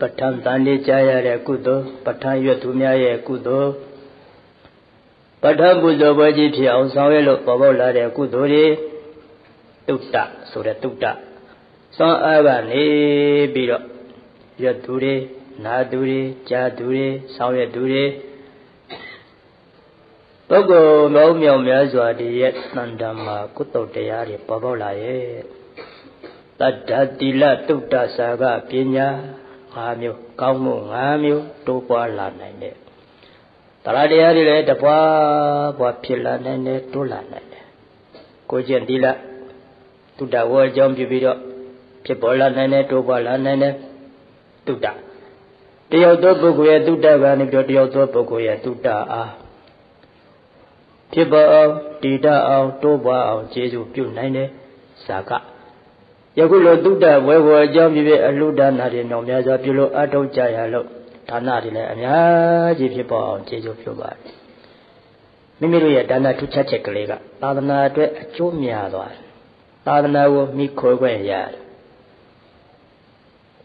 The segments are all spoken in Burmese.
ပဋ္ဌာန်းတန်လေးကြားရတဲ့ကုသိုလ်ပဋ္ဌာန်းရွတ်သူများရဲ့ကုသိုလ်ပဋ္ဌာန်းပူဇော်ပွဲကြီးဖြစ်အောင်ဆောင်ရွက်လို့ပေါ်ပေါက်လာတဲ့ကုသိုလ်တွေတုတ္တဆိုတဲ့တုတ္တစွမ်းအားကနေပြီးတော့ရွတ်သူတွေနာသူတွေကြားသူတွေဆောင်ရွက်သူတွေပုဂ္ဂိုလ်မောမြောင်များစွာတည်းရဲ့သန္တာမှာကုသိုလ်တရားတွေပေါ်ပေါက်လာရဲ့တတ္တတိလတုတ္တစာကပညာ5မျိုးကောင်းမှု5မျိုးတိုးပွားလာနိုင်တယ်တရားတရားတွေလည်းတပွားပွားဖြစ်လာနိုင်တယ်တိုးလာနိုင်တယ်ကိုကျင့်တိလတုတ္တဝေအကြောင်းပြုပြီးတော့ဖြစ်ပေါ်လာနိုင်တယ်တိုးပွားလာနိုင်တယ်တုတ္တတယောက်သောပုဂ္ဂိုလ်ရဲ့တုတ္တကနေပြီးတော့တယောက်သောပုဂ္ဂိုလ်ရဲ့တုတ္တအားဖြစ်ပေါ်အောင်တည်တတ်အောင်တိုးပွားအောင်ကျေစုပြုနိုင်တယ်စာကယခုလိုတုတ္တဝေဝအကြောင်းပြုပြီးအလှဒါနတွေမြောင်များစွာပြုလို့အထောက်ကြရလို့ဒါနတွေလည်းအများကြီးဖြစ်ပေါ်အောင်ကျေစုပြုပါတယ်မိမိတို့ရဲ့ဒါနထူးခြားချက်ကလေးကသာသနာအတွက်အကျိုးများသွားတယ်သာသနာကိုမိခိုးခွင့်ရတယ်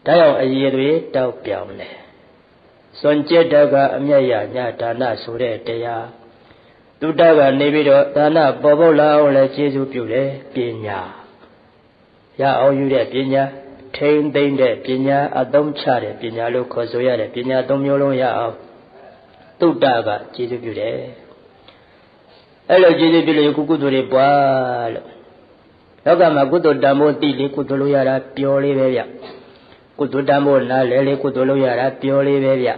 ဒါကြောင့်အရေးတွေတောက်ပြောင်းတယ်စွန့်ကြက်တကအမျက်ရညဒါနဆိုတဲ့တရားတုတ္တကနေပြီးတော့ဒါနပေါ်ပေါက်လာအောင်လည်းကျေစုပြုတယ်ပညာရအောင်ယူတဲ့ပညာထိမ့်သိမ့်တဲ့ပညာအသုံးချတဲ့ပညာလို့ခေါ်ဆိုရတဲ့ပညာ၃မျိုးလုံးရအောင်တုတ္တကကျေစုပြုတယ်အဲ့လိုကျေစုပြုလို့ကုသိုလ်တွေပွားလို့လောကမှာကုသိုလ်တန်ဖိုးသိလေကုသိုလ်လို့ရတာပျော်လေးပဲဗျကုသိုလ်တန်ဖိုးနားလဲလေကုသိုလ်လို့ရတာပျော်လေးပဲဗျ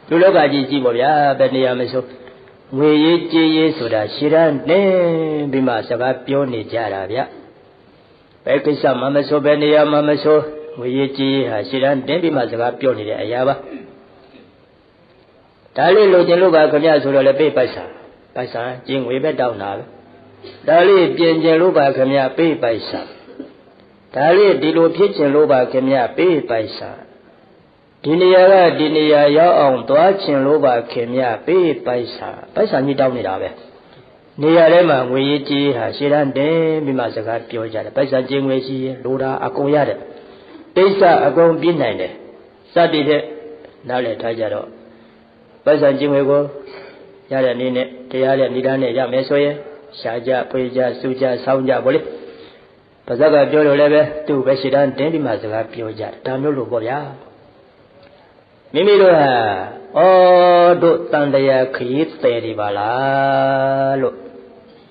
လူလောကကြီးကြည့်ပါဗျာဘယ်နေရာမဆိုငွေရေးကြေးရေးဆိုတာရှည်တန်းနေပြီးမှစကားပြောနေကြတာဗျဘယ်ကိစ္စမှမဆိုဘယ်နေရာမှမဆိုငွေရေးကြေးရေးဟာရှည်တန်းတင်းပြီးမှစကားပြောနေတဲ့အရာပါဒါလေးလိုချင်လို့ပါခင်ဗျဆိုတော့လည်းပေးပိုက်စာကျင်းငွေပဲတောင်းတာပဲဒါလေးပြင်ကျင်လို့ပါခင်ဗျပေးပိုက်စာဒါလေးဒီလိုဖြစ်ကျင်လို့ပါခင်ဗျပေးပိုက်စာဒီနေရာကဒီနေရာရောက်အောင်သွားချင်လို့ပါခင်ဗျပေးပိုက်စာညှိတောင်းနေတာပဲနေရာထဲမှာငွေရေးကြေးဟာရှည်တန်းတင်ပြီးမှစကားပြောကြတယ်ပိုက်ဆံကြေးငွေရှိရင်လိုတာအကုန်ရတယ်တိစ္ဆာအကုန်ပြည့်နိုင်တယ်စသည်ဖြင့်နားလည်ထားကြတော့ပိုက်ဆံကြေးငွေကိုရတဲ့နည်းနဲ့တရားတဲ့နိဒာနဲ့ရမယ်ဆိုရင်ရှားကြဖွေကြစုကြဆောင်းကြပေါ့လေပါဇက်ကပြောလို့လည်းပဲသူ့ပဲရှည်တန်းတင်ပြီးမှစကားပြောကြတယ်ဒါမျိုးလို့ပေါ့ဗျာမိမိတို့ဟာတို့တန်တရားခရီးသည်တွေပါလားလို့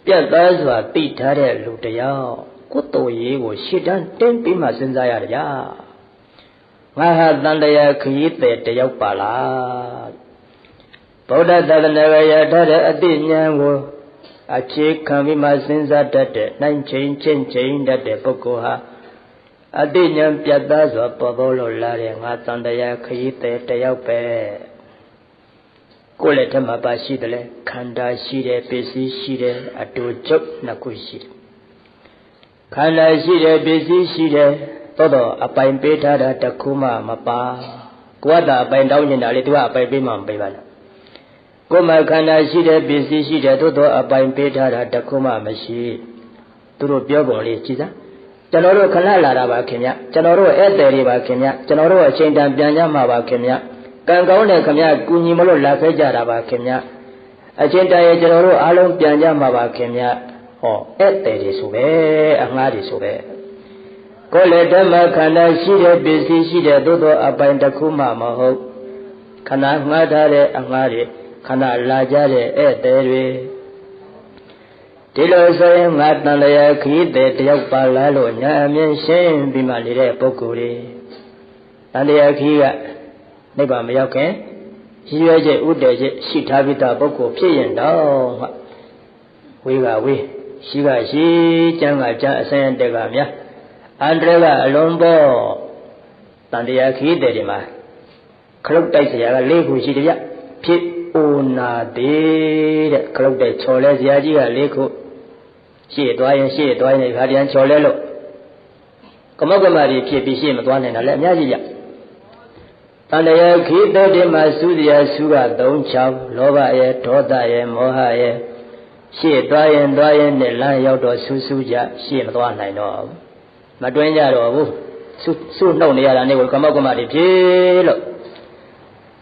ပြတ်သားစွာသိထားတဲ့လူတယောက်ကုသိုလ်ရေးကိုရှေ့တန်းတင်းပြီးမှစဉ်းစားရတယ်ဗျာငါဟာတန်တရားခရီးသည်တယောက်ပါလားဗုဒ္ဓသာသနာ့ရထားတဲ့အသိဉာဏ်ကိုအခြေခံပြီးမှစဉ်းစားတတ်တဲ့နိုင်ချိန်ချင်းချိန်တတ်တဲ့ပုဂ္ဂိုလ်ဟာအတိညာပြတ်သားစွာပေါ်ပေါက်လို့လာတဲ့ငါတန်တရားခရီးသည်တယောက်ပဲကိုယ်လက်ထက်မှာပါရှိတယ်လေခန္ဓာရှိတယ်ပစ္စည်းရှိတယ်အတူချုပ်နှစ်ခုရှိတယ်ခန္ဓာရှိတယ်ပစ္စည်းရှိတယ်တော့အပိုင်ပေးထားတာတစ်ခုမှမပါကိုယ်ကအပိုင်တောင်းနေတာလေသူကအပိုင်ပေးမှမပေးပါနဲ့ကိုယ်မှာခန္ဓာရှိတယ်ပစ္စည်းရှိတယ်တော့အပိုင်ပေးထားတာတစ်ခုမှမရှိသူတို့ပြောပုံလေးကြည့်စမ်းကျွန်တော်တို့ခဏလာတာပါခင်ဗျကျွန်တော်တို့ဧည့်သည်တွေပါခင်ဗျကျွန်တော်တို့အချိန်တန်ပြန်ကြမှာပါခင်ဗျကံကောင်းတဲ့ခင်ဗျကူညီမလို့လာခဲ့ကြတာပါခင်ဗျအချိန်တန်ရဲ့ကျွန်တော်တို့အားလုံးပြန်ကြမှာပါခင်ဗျဟောဧည့်သည်တွေဆိုပဲအငှားတွေဆိုပဲကိုယ်လည်းဓမ္မခန္ဓာရှိတဲ့ပစ္စည်းရှိတဲ့သို့သောအပိုင်တစ်ခုမှမဟုတ်ခဏငှားထားတဲ့အငှားတွေခဏလာကြတဲ့ဧည့်သည်တွေဒီလိုဆိုရင်ငါတန်လျာခရီးသည်တယောက်ပါလားလို့ညာအမြင်ရှင်းပြီးမှနေတဲ့ပုဂ္ဂိုလ်တွေတန်လျာခရီးကနိဗ္ဗာန်မရောက်ခင်ရည်ရွယ်ချက်ဥတည်ချက်ရှိထားပြီးသားပုဂ္ဂိုလ်ဖြစ်ရင်တော့ဝေးကဝေးရှိကရှိကျမ်းကကျမ်းအစင်းတက်ကများအန္တရာယ်ကအလုံးပေါ်တန်လျာခရီးသည်တွေမှာခလုတ်တိုက်စရာက၄ခုရှိတယ်ဗျဖြစ်အိုနာသေးတဲ့ခလုတ်တိုက်ချော်လဲစရာကြီးက၄ခုရှေ့သွားရင်ခါပြန်ချော်လဲလို့ကမောက်ကမတွေဖြစ်ပြီးရှေ့မသွားနိုင်တာလည်းအများကြီးကြတန်တရားခီးတဲ့ဒီမှာစူးစရာစူးက၃ချောင်းလောဘရဲ့ဒေါသရဲ့မောဟရဲ့ရှေ့သွားရင်နဲ့လမ်းရောက်တော့စူးစူးကြရှေ့မသွားနိုင်တော့မတွင်းကြတော့ဘူး စုနှုတ်နေရတာနဲ့ကိုကမောက်ကမတွေဖြစ်လို့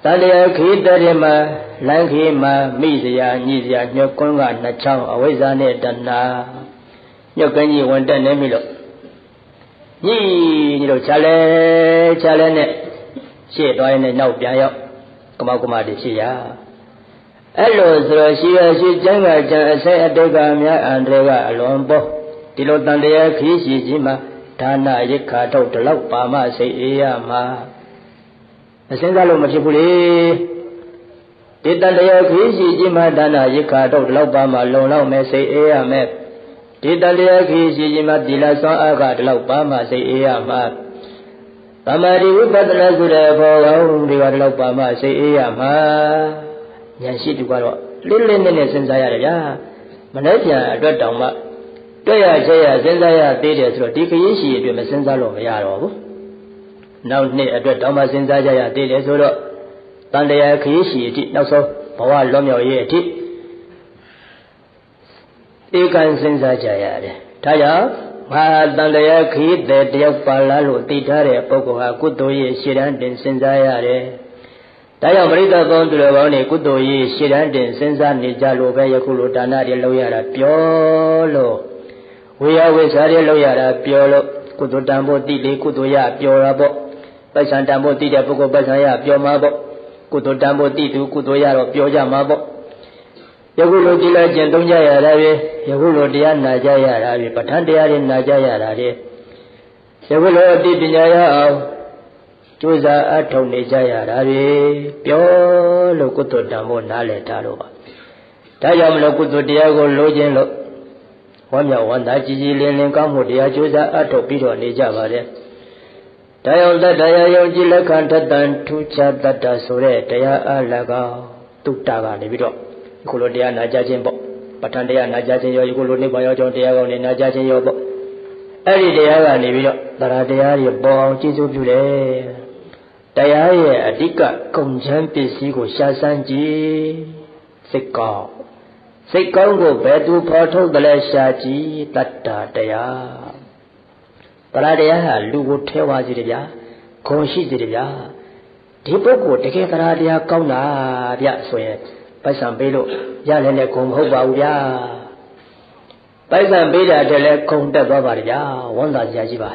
တန်တရားခေတ္တတွေမှာလမ်းခေမှာမိစရာညိစရာညှောကွန်းကနှစ်ချောင်းအဝိဇ္ဇာနဲ့တဏှာညှော့ကင်းကြီးဝင်တက်နေပြီလို့ညိလို့ခြားလဲနဲ့ရှေ့သွားရင်လည်းနောက်ပြန်ရောက်ကမောက်ကမတွေဖြစ်ရအဲ့လိုဆိုတော့ရှိရရှိကျမ်းကကျမ်းအစဲအတိတ်ကများအန္တရာယ်ကအလွန်ပေါ်ဒီလိုတန်တရားခီးရှိကြီးမှာဒါနရိက္ခာထုတ်တလောက်ပါမစိတ်အေးရမှာအစင်းစားလို့မဖြစ်ဘူးလေဒီတန်တရားခီးရှိကြီးမှာဒါနရိက္ခာထုတ်တလောက်ပါမလုံလောက်မဲ့စိတ်အေးရမယ်ဒီတန်တရားခီးရှိကြီးမှာသီလစွမ်းအားကတလောက်ပါမစိတ်အေးရမှာသမာဓိဝိပဿနာဆိုတဲ့ဘောကောင်းတွေကတလောက်ပါမစိတ်အေးရမှာဉာဏ်ရှိသူကတော့လေးနဲ့စဉ်းစားရတယ်ဗျာမနေ့ပြန်အတွက်တောင်မှတွေ့ရချက်ရစဉ်းစားရသေးတယ်ဆိုတော့ဒီခရီးရှိအတွက်မစဉ်းစားလို့မရတော့ဘူးနောက်နှစ်အတွက်တောင်မှစဉ်းစားကြရသေးတယ်ဆိုတော့တန်တရားခရီးရှိအထိနောက်ဆုံးဘဝလွတ်မြောက်ရေးအထိဧကန်စဉ်းစားကြရတယ်ဒါကြောင့်မဟာတန်တရားခရီးတဲ့တယောက်ပါလာလို့သိထားတဲ့ပုဂ္ဂိုလ်ဟာကုသိုလ်ရေးရှေ့တန်းတင်စဉ်းစားရတယ်ဒါကြောင့်ပရိသတ်ပေါင်းသူတော်ကောင်းတွေကုသိုလ်ရေးရှေ့တန်းတင်စဉ်းစားနေကြလို့ပဲယခုလိုဒါနတွေလုပ်ရတာပြောလို့ဝေယဝိဇ္ဇာတွေလုပ်ရတာပြောလို့ကုသိုလ်တန်ဖို့တိလေကုသိုလ်ရပြောတာပေါ့ပိုက်ဆံတန်ဖို့တိတဲ့ပုဂ္ဂိုလ်ပိုက်ဆံရပြောမှာပေါ့ကုသိုလ်တန်ဖို့တိသူကုသိုလ်ရတော့ပြောကြမှာပေါ့ယခုလိုဒီလိုကျင့်သုံးကြရတာပဲယခုလိုတရားနာကြရတာပဲပဋ္ဌာန်းတရားတွေနာကြရတာလေယခုလိုအတိပညာရအောင်ကျိုးစားအထောက်နေကြရတာပဲပြောလို့ကုသိုလ်တန်ဖို့နားလည်ထားလို့ပါဒါကြောင့်မလို့ကုသိုလ်တရားကိုလိုချင်လို့ဝမ်းမြောက်ဝမ်းသာကြည်ကြည်လင်းလင်းကောင်းမှုတရားကျိုးစားအထောက်ပြီးတော့နေကြပါတယ်ဒါကြောင့်တတရားယုံကြည်လက်ခံတတ်တန်ထူးခြားတတ်တာဆိုတဲ့တရားအလကောင်းတုတ္တကနေပြီးတော့ဒီလိုတရားနာကြခြင်းပေါ့ပဋ္ဌာန်းတရားနာကြခြင်းရောဒီလိုနိဗ္ဗာန်ရောက်ကြောင်းတရားကောင်းနေနာကြခြင်းရောပေါ့အဲ့ဒီတရားကနေပြီးတော့တရားတရားတွေပေါ်အောင်ကျေးဇူးပြုတယ်တရားရဲ့အဓိကကုန်ချမ်းပစ္စည်းကိုရှာစမ်းကြည့်စိတ်ကောင်းကိုဘယ်သူဖော်ထုတ်တယ်လဲရှာကြည့်တတ္တတရားတရားဟာလူကိုထဲဝါစေတယ်ဗျာဂုဏ်ရှိစေတယ်ဗျာဒီပုဂ္ဂိုလ်တကယ်တရားကောင်းတာဗျဆိုရင်ပိုက်ဆံပေးလို့ရလည်းလည်းဂုဏ်မဟုတ်ပါဘူးဗျာပိုက်ဆံပေးတာတည်းလည်းဂုဏ်တက်သွားပါတယ်ဗျာဝမ်းသာစရာကြီးပါ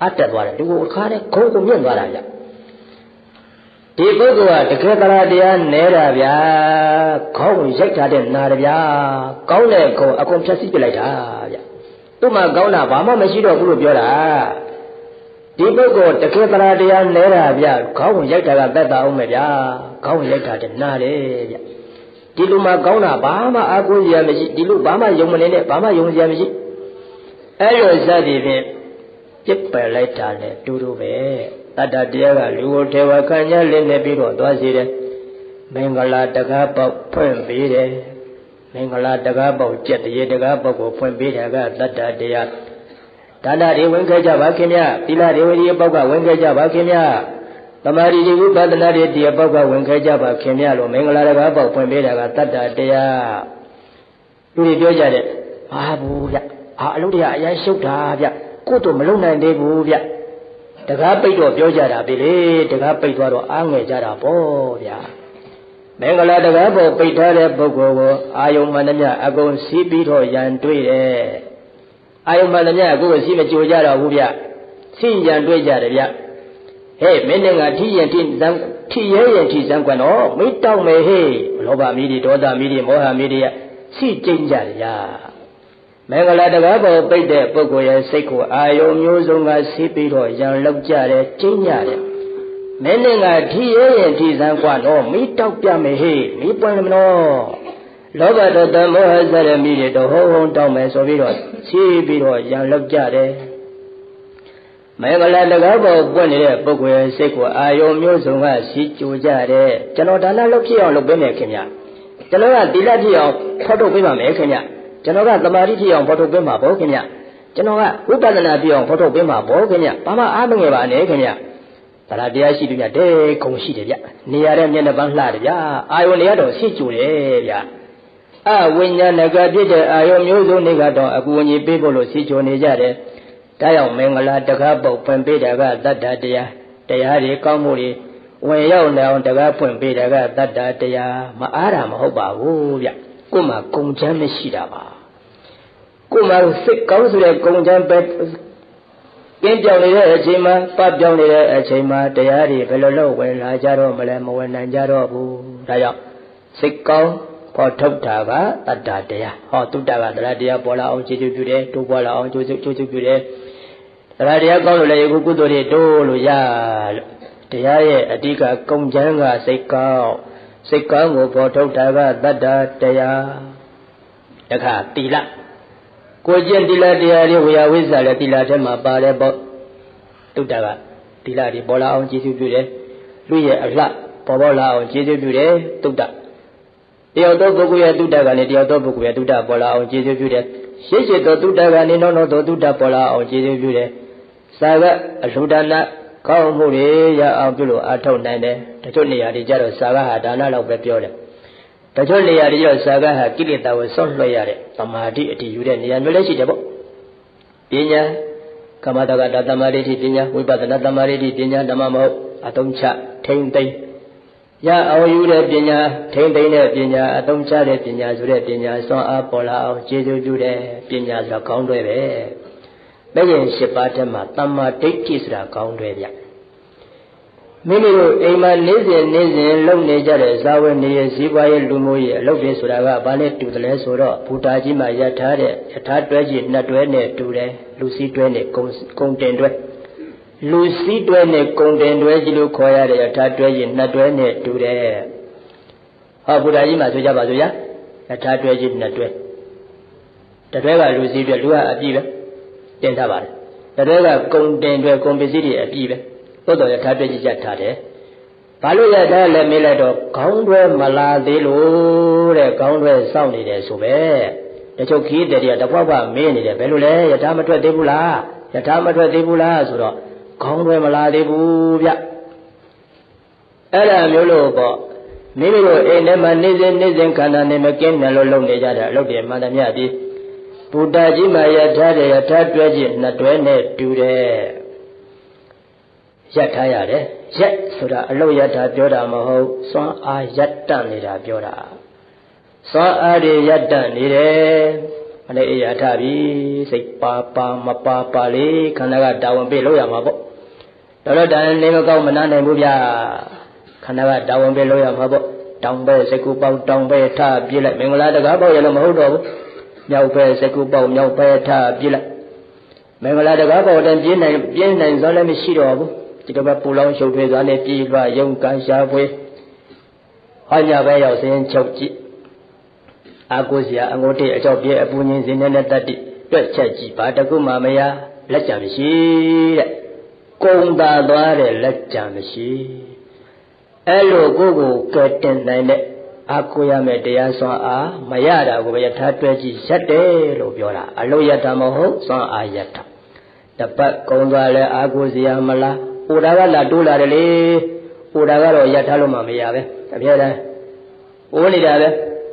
အတက်သွားတယ်ဒီကိုအခါနဲ့ဂုဏ်ကိုမြင့်သွားတာဗျဒီပုဂ္ဂိုလ်ကတကယ်တရားနဲတာဗျာခေါင်းကိုရိုက်ထားတဲ့နာတယ်ဗျာကောင်းတဲ့ဂုဏ်အကုန်ဖြတ်စည်းပြလိုက်တာဗျသူ့မှာကောင်းတာဘာမှမရှိတော့ဘူးလို့ပြောတာဒီပုဂ္ဂိုလ်တကယ်တရားနဲတာဗျခေါင်းကိုရိုက်တာကသက်သာအောင်မယ်ဗျာခေါင်းကိုရိုက်ထားတဲ့နာတယ်ဗျဒီလူမှာကောင်းတာဘာမှအားကိုးရမရှိဒီလူဘာမှယုံမနေနဲ့ဘာမှယုံစရာမရှိအဲ့လိုစသည်ဖြင့်ပြစ်ပယ်လိုက်တာနဲ့တူတူပဲတတ္တတရားကလူကိုထေဝခံညာလင်းနေပြီးတော့သွားစေတယ်မင်္ဂလာတကားပေါက်ဖွင့်ပေးတယ်မင်္ဂလာတကားပေါက်ကျက်တရေတကားပေါက်ကိုဖွင့်ပေးတာကတတ္တတရားဒါနတွေဝင်ခဲ့ကြပါခင်ဗျသီလတွေဝိရိယပေါက်ကဝင်ခဲ့ကြပါခင်ဗျသမာဓိတွေဝိပဿနာတွေတရားပေါက်ကဝင်ခဲ့ကြပါခင်ဗျလို့မင်္ဂလာတကားပေါက်ဖွင့်ပေးတာကတတ္တတရားသူတွေပြောကြတယ်ဘာဘူးဗျအလုပ်တရားအရင်ရှုပ်တာဗျကိုယ်တော့မလုံနိုင်သေးဘူးဗျတကားပိတ်တော့ပြောကြတာပြီလေတကားပိတ်သွားတော့အားငယ်ကြတာပေါ့ဗျာမင်္ဂလာတကားပေါ်ပိတ်ထားတဲ့ပုဂ္ဂိုလ်ကိုအာယုံမှန်သမျှအကုန်စီးပြီးတော့ရန်တွေ့တယ်အာယုံမှန်သမျှကိုယ်ကိုစီးမကြိုကြတော့ဘူးဗျစီးရန်တွေ့ကြတယ်ဗျဟဲ့မင်းနဲ့ငါထိရဲရင်ထိဇံကွန်းတော့မိတောက်မယ်ဟဲ့လောဘမီးတွေဒေါသမီးတွေမောဟမီးတွေစီးကျင်းကြတယ်ဗျာမင်္ဂလာတကားပေါ်ပိတ်တဲ့ပုဂ္ဂိုလ်ရဲ့စိတ်ကိုအာယုံမျိုးစုံကစီးပြီးတော့ရန်လောက်ကြတယ်ကျင်းကြတယ်မင်းနဲ့ငါထိရဲရင်ထိဇံကွန်းတော့မိတောက်ပြမယ်ဟဲ့မိပွင့်မလို့လောဘဒေါသမောဟစရမီတွေတော့ဟုံတောက်မယ်ဆိုပြီးတော့စီးပြီးတော့ရန်လောက်ကြတယ်မင်္ဂလာတကားပေါ်ပွင့်နေတဲ့ပုဂ္ဂိုလ်ရဲ့စိတ်ကိုအာယုံမျိုးစုံကစီးကြိုကြတယ်ကျွန်တော်ဒါနလုပ်ဖြစ်အောင်လုပ်ပေးမယ်ခင်ဗျကျွန်တော်ကသီလဖြစ်အောင်ဖော်ထုတ်ပေးပါမယ်ခင်ဗျကျွန်တော်ကသမာဓိဖြစ်အောင်ဖော်ထုတ်ပေးမှာပေါ့ခင်ဗျကျွန်တော်ကဝိပဿနာဖြစ်အောင်ဖော်ထုတ်ပေးမှာပေါ့ခင်ဗျဘာမှအားမငယ်ပါနဲ့ခင်ဗျတရားတရားရှိတယ်ဗျတဲ့ခုံရှိတယ်ဗျနေရာတဲ့မျက်နှာပန်းလှတယ်ဗျအာယုံနေရတော့စီးကြိုတယ်ဗျအဝိညာဏကဖြစ်တဲ့အာယုံမျိုးစုံတွေကတော့အကူအညီပေးဖို့လို့စီးကြိုနေကြတယ်တ ဒါကြောင့်မင်္ဂလာတကားပုတ်ဖွင့်ပေးတာကတတ္တတရားတရားတွေကောင်းမှုတွေဝင်ရောက်နေအောင်တကားဖွင့်ပေးတာကတတ္တတရားမအားတာမဟုတ်ပါဘူးဗျကို့မှာကုံချမ်းမရှိတာပါကို့မှာစိတ်ကောင်းဆိုတဲ့ကုံချမ်းပဲကင်းပြောင်းနေတဲ့အချိန်မှာပတ်ပြောင်းနေတဲ့အချိန်မှာတရားတွေဘယ်လိုလုပ်ဝင်လာကြတော့မလဲမဝင်နိုင်ကြတော့ဘူးဒါကြောင့်စိတ်ကောင်းပေါ်ထုတ်တာကတတ္တတရားဟောတုတ္တကတရားတရားပေါ်လာအောင်ကျေကျူးပြုတယ်တိုးပေါ်လာအောင်ကျိုးကျူးပြုတယ်တရားတရားကောင်းလို့လည်းယခုကုသိုလ်တွေတိုးလို့ရလို့တရားရဲ့အဓိကကုံချမ်းကစိတ်ကောင်းကိုပေါ်ထုတ်တာကတတ္တတရားတခါတိလကိုကျင့်တိလတရားတွေဝေယဝိဇ္ဇာလည်းတိလထဲမှာပါတယ်ပေါ့တုတ္တကတိလတွေပေါ်လာအောင်ကျေကျူးပြုတယ်လူရဲ့အလှပေါ်လာအောင်ကျေကျူးပြုတယ်တုတ္တတယောက်သောပုဂ္ဂိုလ်ရဲ့တုတ္တကနေတယောက်သောပုဂ္ဂိုလ်ရဲ့တုတ္တပေါ်လာအောင်ကျေကျူးပြုတယ်ရှေ့ရှေ့သောတုတ္တကနေနောက်သောတုတ္တပေါ်လာအောင်ကျေကျူးပြုတယ်စာကအလှူဒါနကောင်းမှုတွေရအောင်ပြုလို့အထောက်နိုင်တယ်တချို့နေရာတွေကျတော့စာကဟာဒါနလောက်ပဲပြောတယ်တချို့နေရာတွေကျတော့စာကဟာကိလေသာကိုဆော့လွှဲရတဲ့သမာဓိအတည်ယူတဲ့နေရာမျိုးလည်းရှိတယ်ပေါ့ပညာကမ္မတက္ကတာသမာဓိပညာဝိပဿနာသမာဓိပညာဓမ္မမဟုတ်အသုံးချထိမ့်သိမ့်ရအောင်ယူတဲ့ပညာထိမ့်သိမ့်တဲ့ပညာအသုံးချတဲ့ပညာဆိုတဲ့ပညာစွမ်းအားပေါ်လာအောင်ကျေကျူးပြုတဲ့ပညာဆိုတာကောင်းတွဲပဲမဂ်ရင်၈ပါးထဲမှာသမ္မာဒိဋ္ဌိဆိုတာကောင်းတွဲဗျမိမိတို့အိမ်မှာနေ့စဉ်လုပ်နေကြတဲ့ဇာဝနေရဇီးပွားရေးလူမျိုးရေးအလုပ်တွေဆိုတာကဘာနဲ့တူတယ်လဲဆိုတော့ဘူတာကြီးမှာရထားတဲ့ယထာတွဲကြီးနှစ်တွဲနဲ့တူတယ်လူစည်းတွဲနဲ့ကုံတင်တွဲလူစည်းတွဲနဲ့ကုံတင်တွဲကြီးလို့ခေါ်ရတဲ့ယထာတွဲကြီးနှစ်တွဲနဲ့တူတယ်ဟောဘူတာကြီးမှာဆိုကြပါစို့ရယထာတွဲကြီးနှစ်တွဲတစ်တွဲကလူစည်းတွဲလူကအပြည့်ပဲတင်ထားပါတယ်တစ်တွဲကကုံတင်တွဲကုံပစ္စည်းတွေအပြည့်ပဲသို့တော်ယထာတွဲကြီးရထားတယ်ဘာလို့ရထားလဲမေးလိုက်တော့ခေါင်းတွဲမလာသေးလို့တဲ့ခေါင်းတွဲစောင့်နေတယ်ဆိုပဲတချို့ခီးတဲ့တွေကတပွားပွားမေးနေတယ်ဘယ်လိုလဲယထာမထွက်သေးဘူးလားယထာမထွက်သေးဘူးလားဆိုတော့ခေါင်းတွဲမလာသေးဘူးဗျအဲ့ဒါမျိုးလို့ပေါ့မိမိတို့အိမ်ထဲမှာနေစဉ်ခန္ဓာနဲ့မကင်းတယ်လို့လုပ်နေကြတာအလုပ်တွေမှန်သမျှပြီးဘုဒ္ဓကြီးမှာယထာတဲ့ယထာတွဲကြီးနှစ်တွဲနဲ့တူတယ်ရပ်ထားရတယ်ရက်ဆိုတာအလုတ်ရတာပြောတာမဟုတ်စွမ်းအားရပ်တန့်နေတာပြောတာစွမ်းအားတွေရပ်တန့်နေတယ်မနေ့အေးရထားပြီစိတ်ပါမပါလေးခန္ဓာကတာဝန်ပေးလို့ရမှာပေါ့တော်တန်နေမကောင်းမနာနိုင်ဘူးဗျာခန္ဓာကတာဝန်ပေးလို့ရမှာပေါ့တောင်ပဲစိတ်ကူပေါက်တောင်ပဲထားပြလိုက်မင်္ဂလာတကားပေါက်ရလို့မဟုတ်တော့ဘူးမြောက်ပဲစိတ်ကူပေါက်မြောက်ပဲထားပြလိုက်မင်္ဂလာတကားပေါက်တဲ့ပြင်းနိုင်စွာလည်းမရှိတော့ဘူးဒီတော့ပူလောင်ရှုပ်ထွေးစွာနဲ့ပြည်လွှတ်ရုံကန်ရှားဖွေးဟောညပဲရောက်စင်းချုပ်ကြည့်အာကိုစရာအငိုတိအကြောက်ပြေအပူငင်းစင်းနဲ့တတ်တိတွက်ချက်ကြည့်ဘာတကုမှမရလက်ကြံမရှိတဲ့ကုံသာသွားတဲ့လက်ကြံမရှိအဲ့လိုကိုကဲတင်နိုင်တဲ့အာကိုရမယ်တရားစွမ်းအားမရတာကိုပဲယထာတွဲကြည့်ရက်တယ်လို့ပြောတာအလို့ရတာမဟုတ်စွမ်းအားရတာတပတ်ကုံသွားလဲအာကိုစရာမလားဥဒါကလာတိုးလာတယ်လေဥဒါကတော့ရထားလို့မှမရပဲအပြည့်တန်းအိုးနေတာပဲ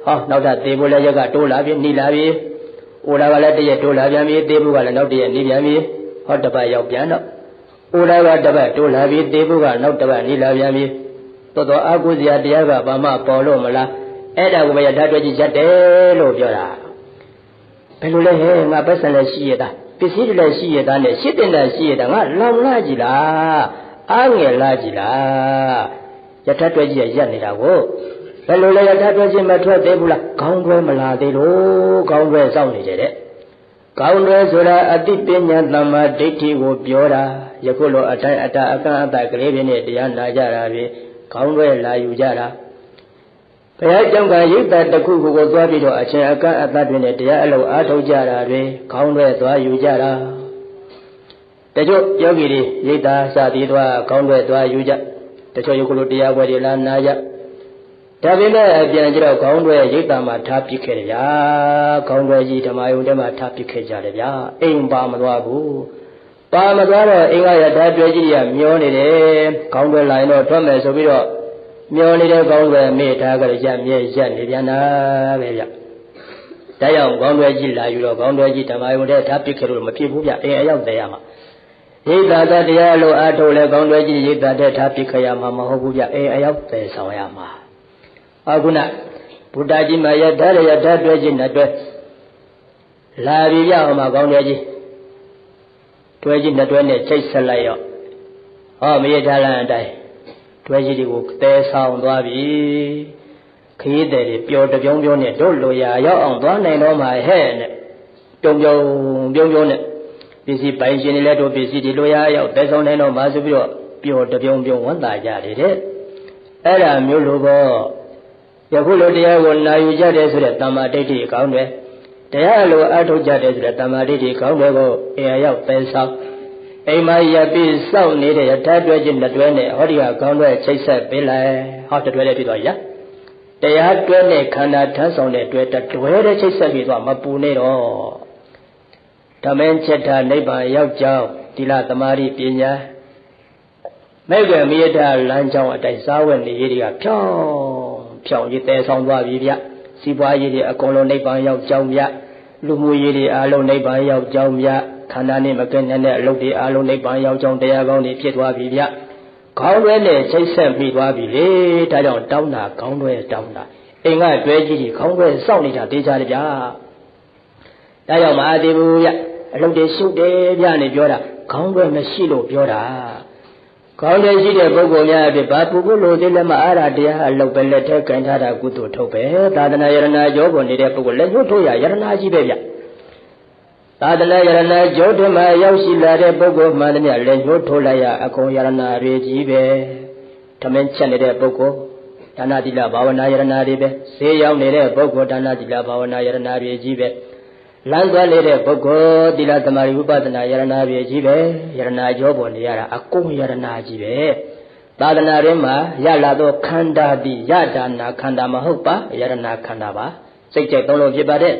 ဟောနောက်တာသေဖို့လည်းရက်ကတိုးလာပြီနှီးလာပြီဥဒါကလည်းတရက်တိုးလာပြန်ပြီသေဖို့ကလည်းနောက်တရက်နှီးပြန်ပြီဟောတပတ်ရောက်ပြန်တော့ဥဒါကတပတ်တိုးလာပြီသေဖို့ကနောက်တပတ်နှီးလာပြန်ပြီတော်အာကိုစရာတရားကဘာမှပေါ်လို့မလားအဲ့ဒါကိုပဲရထားတွဲကြည့်ရက်တယ်လို့ပြောတာဘယ်လိုလဲဟဲ့ငါပတ်စံလည်းရှိရတာပစ္စည်းတွေလည်းရှိရတာနဲ့ရှိတဲ့နဲ့ရှိရတာငါလောင်လာကြည်လားအားငယ်လာကြည်လားယထာတွဲကြီးရက်နေတာကိုဘယ်လိုလဲယထာတွဲကြီးမထွက်သေးဘူးလားခေါင်းတွဲမလာသေးလို့ခေါင်းတွဲစောင့်နေကြတဲ့ခေါင်းတွဲဆိုတာအတိပညာသမ္မာဒိဋ္ဌိကိုပြောတာယခုလိုအတိုင်းအတအကန့်အသကလေးပြင်းနဲ့တရားနာကြတာပြီခေါင်းတွဲလာယူကြတာဘုရားကျောင်းကရိပ်သာတစ်ခုကိုသွားပြီးတော့အချင်းအကန့်အသတွေနဲ့တရားအလုပ်အားထုတ်ကြတာတွေခေါင်းတွဲသွားယူကြတာတချို့ယောဂီတွေရိပ်သာစသည်သွားခေါင်းတွဲသွားယူကြတချို့ယခုလိုတရားပွဲတွေလာနာကြဒါပေမဲ့အပြန်ကျတော့ခေါင်းတွဲရိပ်သာမှာထားပစ်ခဲ့တယ်ဗျာခေါင်းတွဲကြီးဓမ္မယုံထဲမှာထားပစ်ခဲ့ကြတယ်ဗျာအိမ်ပါမသွားဘူးပါမသွားတော့အင်္ဂါရထားတွဲကြီးကမျောနေတယ်ခေါင်းတွဲလာရင်တော့ထွက်မယ်ဆိုပြီးတော့မျောနေတဲ့ကောင်းွယ်မေ့ထားကြရမြဲရက်နေပြန်တာပဲဗျ ဒါကြောင့်ကောင်းတွဲကြီးလာယူတော့ကောင်းတွဲကြီးဓမ္မယုံတဲ့ဓာတ်ပစ်ခဲ့လို့မဖြစ်ဘူးဗျအင်းအရောက်သေးရမှာရိတ်တာတရားလိုအားထုတ်လဲကောင်းတွဲကြီးရိတ်တာတဲ့ဓာတ်ပစ်ခဲ့ရမှာမဟုတ်ဘူးဗျအင်းအရောက်သေးဆောင်ရမှာအခုနဘုဒ္ဓကြီးမှာယထာရယထာတွဲကြီးနဲ့တွဲလာပြီးရအောင်မှာကောင်းတွဲကြီးတွဲကြီးနဲ့တွဲနဲ့ချိတ်ဆက်လိုက်ရောဟောမရထားလမ်းအတိုင်းတွဲကြီးတွေကိုသဲဆောင်သွားပြီခရီးသည်တွေပျော်တပြုံးပြုံးနဲ့တို့လိုရာရောက်အောင်သွားနိုင်တော့မှာဟဲ့နဲ့ပြုံးနဲ့ပစ္စည်းပိုင်ရှင်တွေလည်းတို့ပစ္စည်းတွေလိုရာရောက်သဲဆောင်နိုင်တော့မှာဆိုပြီးတော့ပျော်တပြုံးပြုံးဝမ်းသာကြတယ်တဲ့အဲ့ဒါမျိုးလိုပေါ့ယခုလိုတရားကိုနာယူကြတယ်ဆိုတဲ့တမ္မာဒိဋ္ဌိအကောင်းတွေတရားလိုအထုတ်ကြတယ်ဆိုတဲ့တမ္မာဒိဋ္ဌိကောင်းတွေကိုအရာရောက်သဲဆောင်အိမ်မရပြီးစောင့်နေတဲ့ယထာတွဲချင်းတွဲနဲ့ဟောဒီကကောင်းတွဲချိတ်ဆက်ပေးလိုက်ဟောတွဲလေးပြီးတော့ရတရားတွဲနဲ့ခန္ဓာထမ်းဆောင်တဲ့တွဲတွဲတဲ့ချိတ်ဆက်ပြီးတော့မပူနေတော့ဓမ္မင်းချက်တာနိဗ္ဗာန်ရောက်ကြောင်းသီလသမာဓိပညာမိဂ္ဂမိယတာလမ်းကြောင်းအတိုင်းစားဝတ်နေရည်တွေကဖြောင်းရည်တဲဆောင်သွားပြီဗျစီးပွားရေးတွေအကုန်လုံးနိဗ္ဗာန်ရောက်ကြောင်းဗျလူမှုရေးတွေအားလုံးနိဗ္ဗာန်ရောက်ကြောင်းဗျခန္ဓာနဲ့မကင်းတဲ့အလုပ်တွေအားလုံးနိဗ္ဗာန်ရောက်ကြောင်းတရားကောင်းတွေဖြစ်သွားပြီဗျခေါင်းတွဲနဲ့ချိတ်ဆက်ပြီးသွားပြီလေဒါကြောင့်တောင်းတာခေါင်းတွဲတောင်းတာအိမ်ကတွဲကြီးကြီးခေါင်းတွဲစောင့်နေတာတေးကြတယ်ဗျာဒါကြောင့်မအားသေးဘူးဗျအလုပ်တွေရှုပ်တယ်ဗျာနေပြောတာခေါင်းတွဲမရှိလို့ပြောတာခေါင်းတွဲရှိတဲ့ပုဂ္ဂိုလ်များအဖြစ်ဘာပုဂ္ဂိုလ်လိုသေးလဲမအားတာတရားအလုပ်ပဲလက်ထဲကင်ထားတာကုသိုလ်ထုတ်ပဲသာသနာယရဏကြောပေါ်နေတဲ့ပုဂ္ဂိုလ်လက်ညှိုးထိုးရယရဏကြီးပဲဗျသာသနာယရဏကြောထဲမှာရောက်ရှိလာတဲ့ပုဂ္ဂိုလ်မှန်တယ်လက်ညှိုးထိုးလိုက်ရအကုန်ယရဏတွေကြီးပဲဓမ္မချက်နေတဲ့ပုဂ္ဂိုလ်ဒါနသီလဘာဝနာယရဏတွေပဲဈေးရောက်နေတဲ့ပုဂ္ဂိုလ်ဒါနသီလဘာဝနာယရဏတွေကြီးပဲလမ်းသွားနေတဲ့ပုဂ္ဂိုလ်သီလသမာဓိဝိပဿနာယရဏတွေကြီးပဲယရဏကြောပေါ်နေရတာအကုန်ယရဏကြီးပဲသာသနာ့ရင်းမှာရလာသောခန္ဓာတိယဒါနာခန္ဓာမဟုတ်ပါယရဏခန္ဓာပါစိတ်ကြိုက်သုံးလို့ဖြစ်ပါတယ်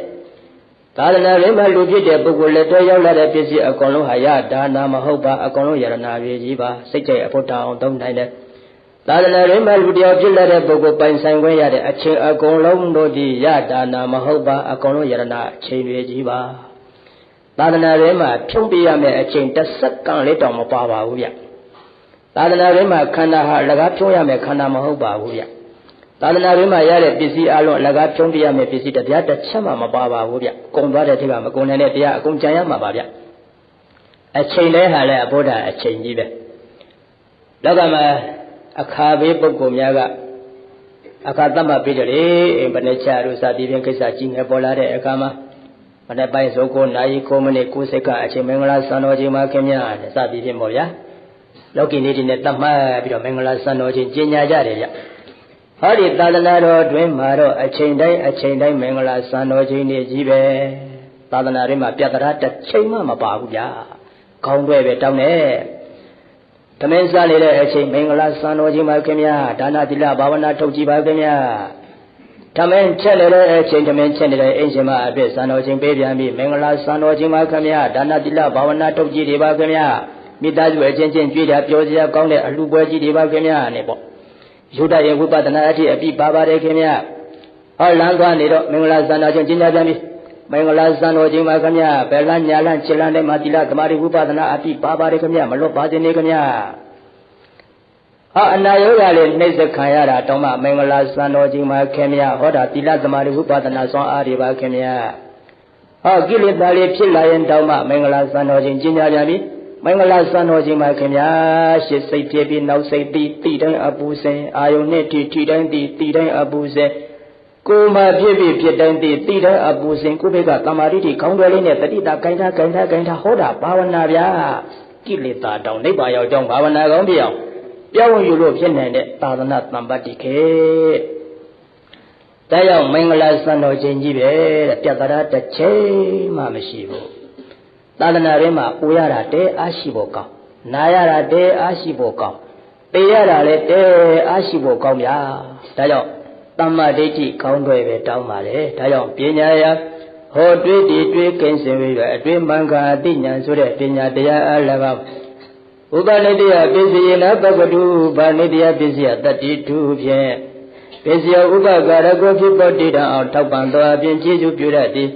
သာသနာ့ရင်းမှာလူဖြစ်တဲ့ပုဂ္ဂိုလ်လက်တွဲရောက်လာတဲ့ပစ္စည်းအကုန်လုံးဟာယဒါနာမဟုတ်ပါအကုန်လုံးယရဏတွေကြီးပါစိတ်ကြိုက်အဖို့တောင်းသုံးနိုင်တယ်သာသနာ့ရင်းမှာလူတရားဖြစ်လာတဲ့ပုဂ္ဂိုလ်ပိုင်ဆိုင်ခွင့်ရတဲ့အချိန်အကုန်လုံးတို့ဒီယဒါနာမဟုတ်ပါအကုန်လုံးယရဏအချိန်တွေကြီးပါသာသနာ့ရင်းမှာဖြုံးပြရမယ့်အချိန်တစ်စက္ကန့်လေးတောင်မပါပါဘူးဗျသာသနာ့ရင်းမှာခန္ဓာဟာအလကားဖြုံးရမယ့်ခန္ဓာမဟုတ်ပါဘူးဗျသာသနာ့ရင်းမှာရတဲ့ပစ္စည်းအလုံးအလကားဖြုံးပြရမယ့်ပစ္စည်းတရားတစ်ချက်မှမပါပါဘူးဗျကုံသွားတဲ့ထိကမကုံနိုင်တဲ့တရားအကုန်ကြံရမှာပါဗျအချိန်လဲဟာလဲအဘုဒ္ဓအချိန်ကြီးပဲလောကမှာအခါဘေးပုဂ္ဂိုလ်များကအခါတတ်မှတ်ပြီးတယ်လေအိမ်ဘယ်နှချတို့စသည်ဖြင့်ကိစ္စကြီးငယ်ပေါ်လာတဲ့အခါမှာမနေ့ပိုင်းဆို9နာရီ9မိနစ်9စက္ကန့်အချိန်မင်္ဂလာစံတော်ချိန်မှာခင်ဗျာစသည်ဖြင့်ပေါ့ဗျာလောကီနေ့ဒီနဲ့တတ်မှတ်ပြီးတော့မင်္ဂလာစံတော်ချိန်ကျင့်ကြကြတယ်ဗျဟောဒီသာသနာတော်တွင်မှာတော့အချိန်တိုင်းမင်္ဂလာစံတော်ချိန်နေကြီးပဲသာသနာတွင်မှာပြတ္တရာတစ်ချိန်မှမပါဘူးဗျာခေါင်းတွဲပဲတောင်းတယ်ဓမ္မစားနေတဲ့အချိန်မင်္ဂလာစံတော်ချိန်မှာခင်ဗျာဒါနသီလဘာဝနာထုတ်ကြည့်ပါခင်ဗျာဓမ္မချက်နေတဲ့အချိန်ဓမ္မချက်နေတဲ့အရှင်မအပြည့်စံတော်ချိန်ပေးပြန်ပြီမင်္ဂလာစံတော်ချိန်မှာခင်ဗျာဒါနသီလဘာဝနာထုတ်ကြည့်တွေပါခင်ဗျာမိသားစုအချင်းချင်းကြွေးတာပြောစရာကောင်းတဲ့အလှပွဲကြီးတွေပါခင်ဗျာနဲ့ပေါ့ယုဒရဲ့ဝိပဿနာအထိအပြည့်ပါပါတယ်ခင်ဗျာဟောလမ်းသွားနေတော့မင်္ဂလာစံတော်ချိန်ကျင်းကြပြန်ပြီမင်္ဂလာစံတော်ချိန်မှာခင်ဗျာဘယ်လမ်းညာလမ်းခြေလမ်းထဲမှာသီလသမာဓိဝိပဿနာအပြည့်ပါပါတယ်ခင်ဗျာမလွတ်ပါစေနဲ့ခင်ဗျာဟာအနာယောဂလေးနှိမ့်စခံရတာတောင်းမှမင်္ဂလာစံတော်ချိန်မှာခင်ဗျာဟောတာသီလသမာဓိဝိပဿနာစွမ်းအားတွေပါခင်ဗျာဟောကိလေသာလေးဖြစ်လာရင်တောင်းမှမင်္ဂလာစံတော်ချိန်ကျင်းကြပြန်ပြီမင်္ဂလာစံတော်ချိန်မှာခင်ဗျာရှစ်စိတ်ဖြစ်ပြီးနောက်စိတ်တိတိုင်းအပူစင်အာယုန်နဲ့ထိတိုင်းတိတိုင်းအပူစင်ကိုယ်မှာဖြစ်တိုင်းတိတိုင်းအပူစင်ကိုယ့်ဘက်ကသမာဓိခေါင်းတွဲလေးနဲ့တတိတာဂိုင်းထားဟောတာဘာဝနာဗျာကိလေသာတောင်နိဗ္ဗာန်ရောက်ကြောင်းဘာဝနာကောင်းပြအောင်ပြောင်းယူလို့ဖြစ်နိုင်တဲ့သာသနာတမ္ပတ္တိခေဒါကြောင့်မင်္ဂလာစံတော်ချိန်ကြီးပဲတဲ့ပြတ္တရာတစ်ချိန်မှမရှိဘူးသာသနာ့ရင်းမှာပူရတာတဲအားရှိဖို့ကောင်းနာရတာတဲအားရှိဖို့ကောင်းပေရတာလည်းတဲအားရှိဖို့ကောင်းဗျာဒါကြောင့်သမ္မာဒိဋ္ဌိကောင်းတွေပဲတောင်းပါလေဒါကြောင့်ပညာရဟောတွေးကိန်းစင်ပြီးတော့အတွင်းမှန်ကအသိဉာဏ်ဆိုတဲ့ပညာတရားအားလည်းပါဥပနိတယပစ္စယေနပက္ကတုဗာနိတယပစ္စယတတ္တိတုဖြင့် ပိစယောဥပကာရကိုဖြစ်ပေါ်တည်ထောင်ထောက်ပံ့သောအပြင်ကျေးဇူးပြုတတ်သည်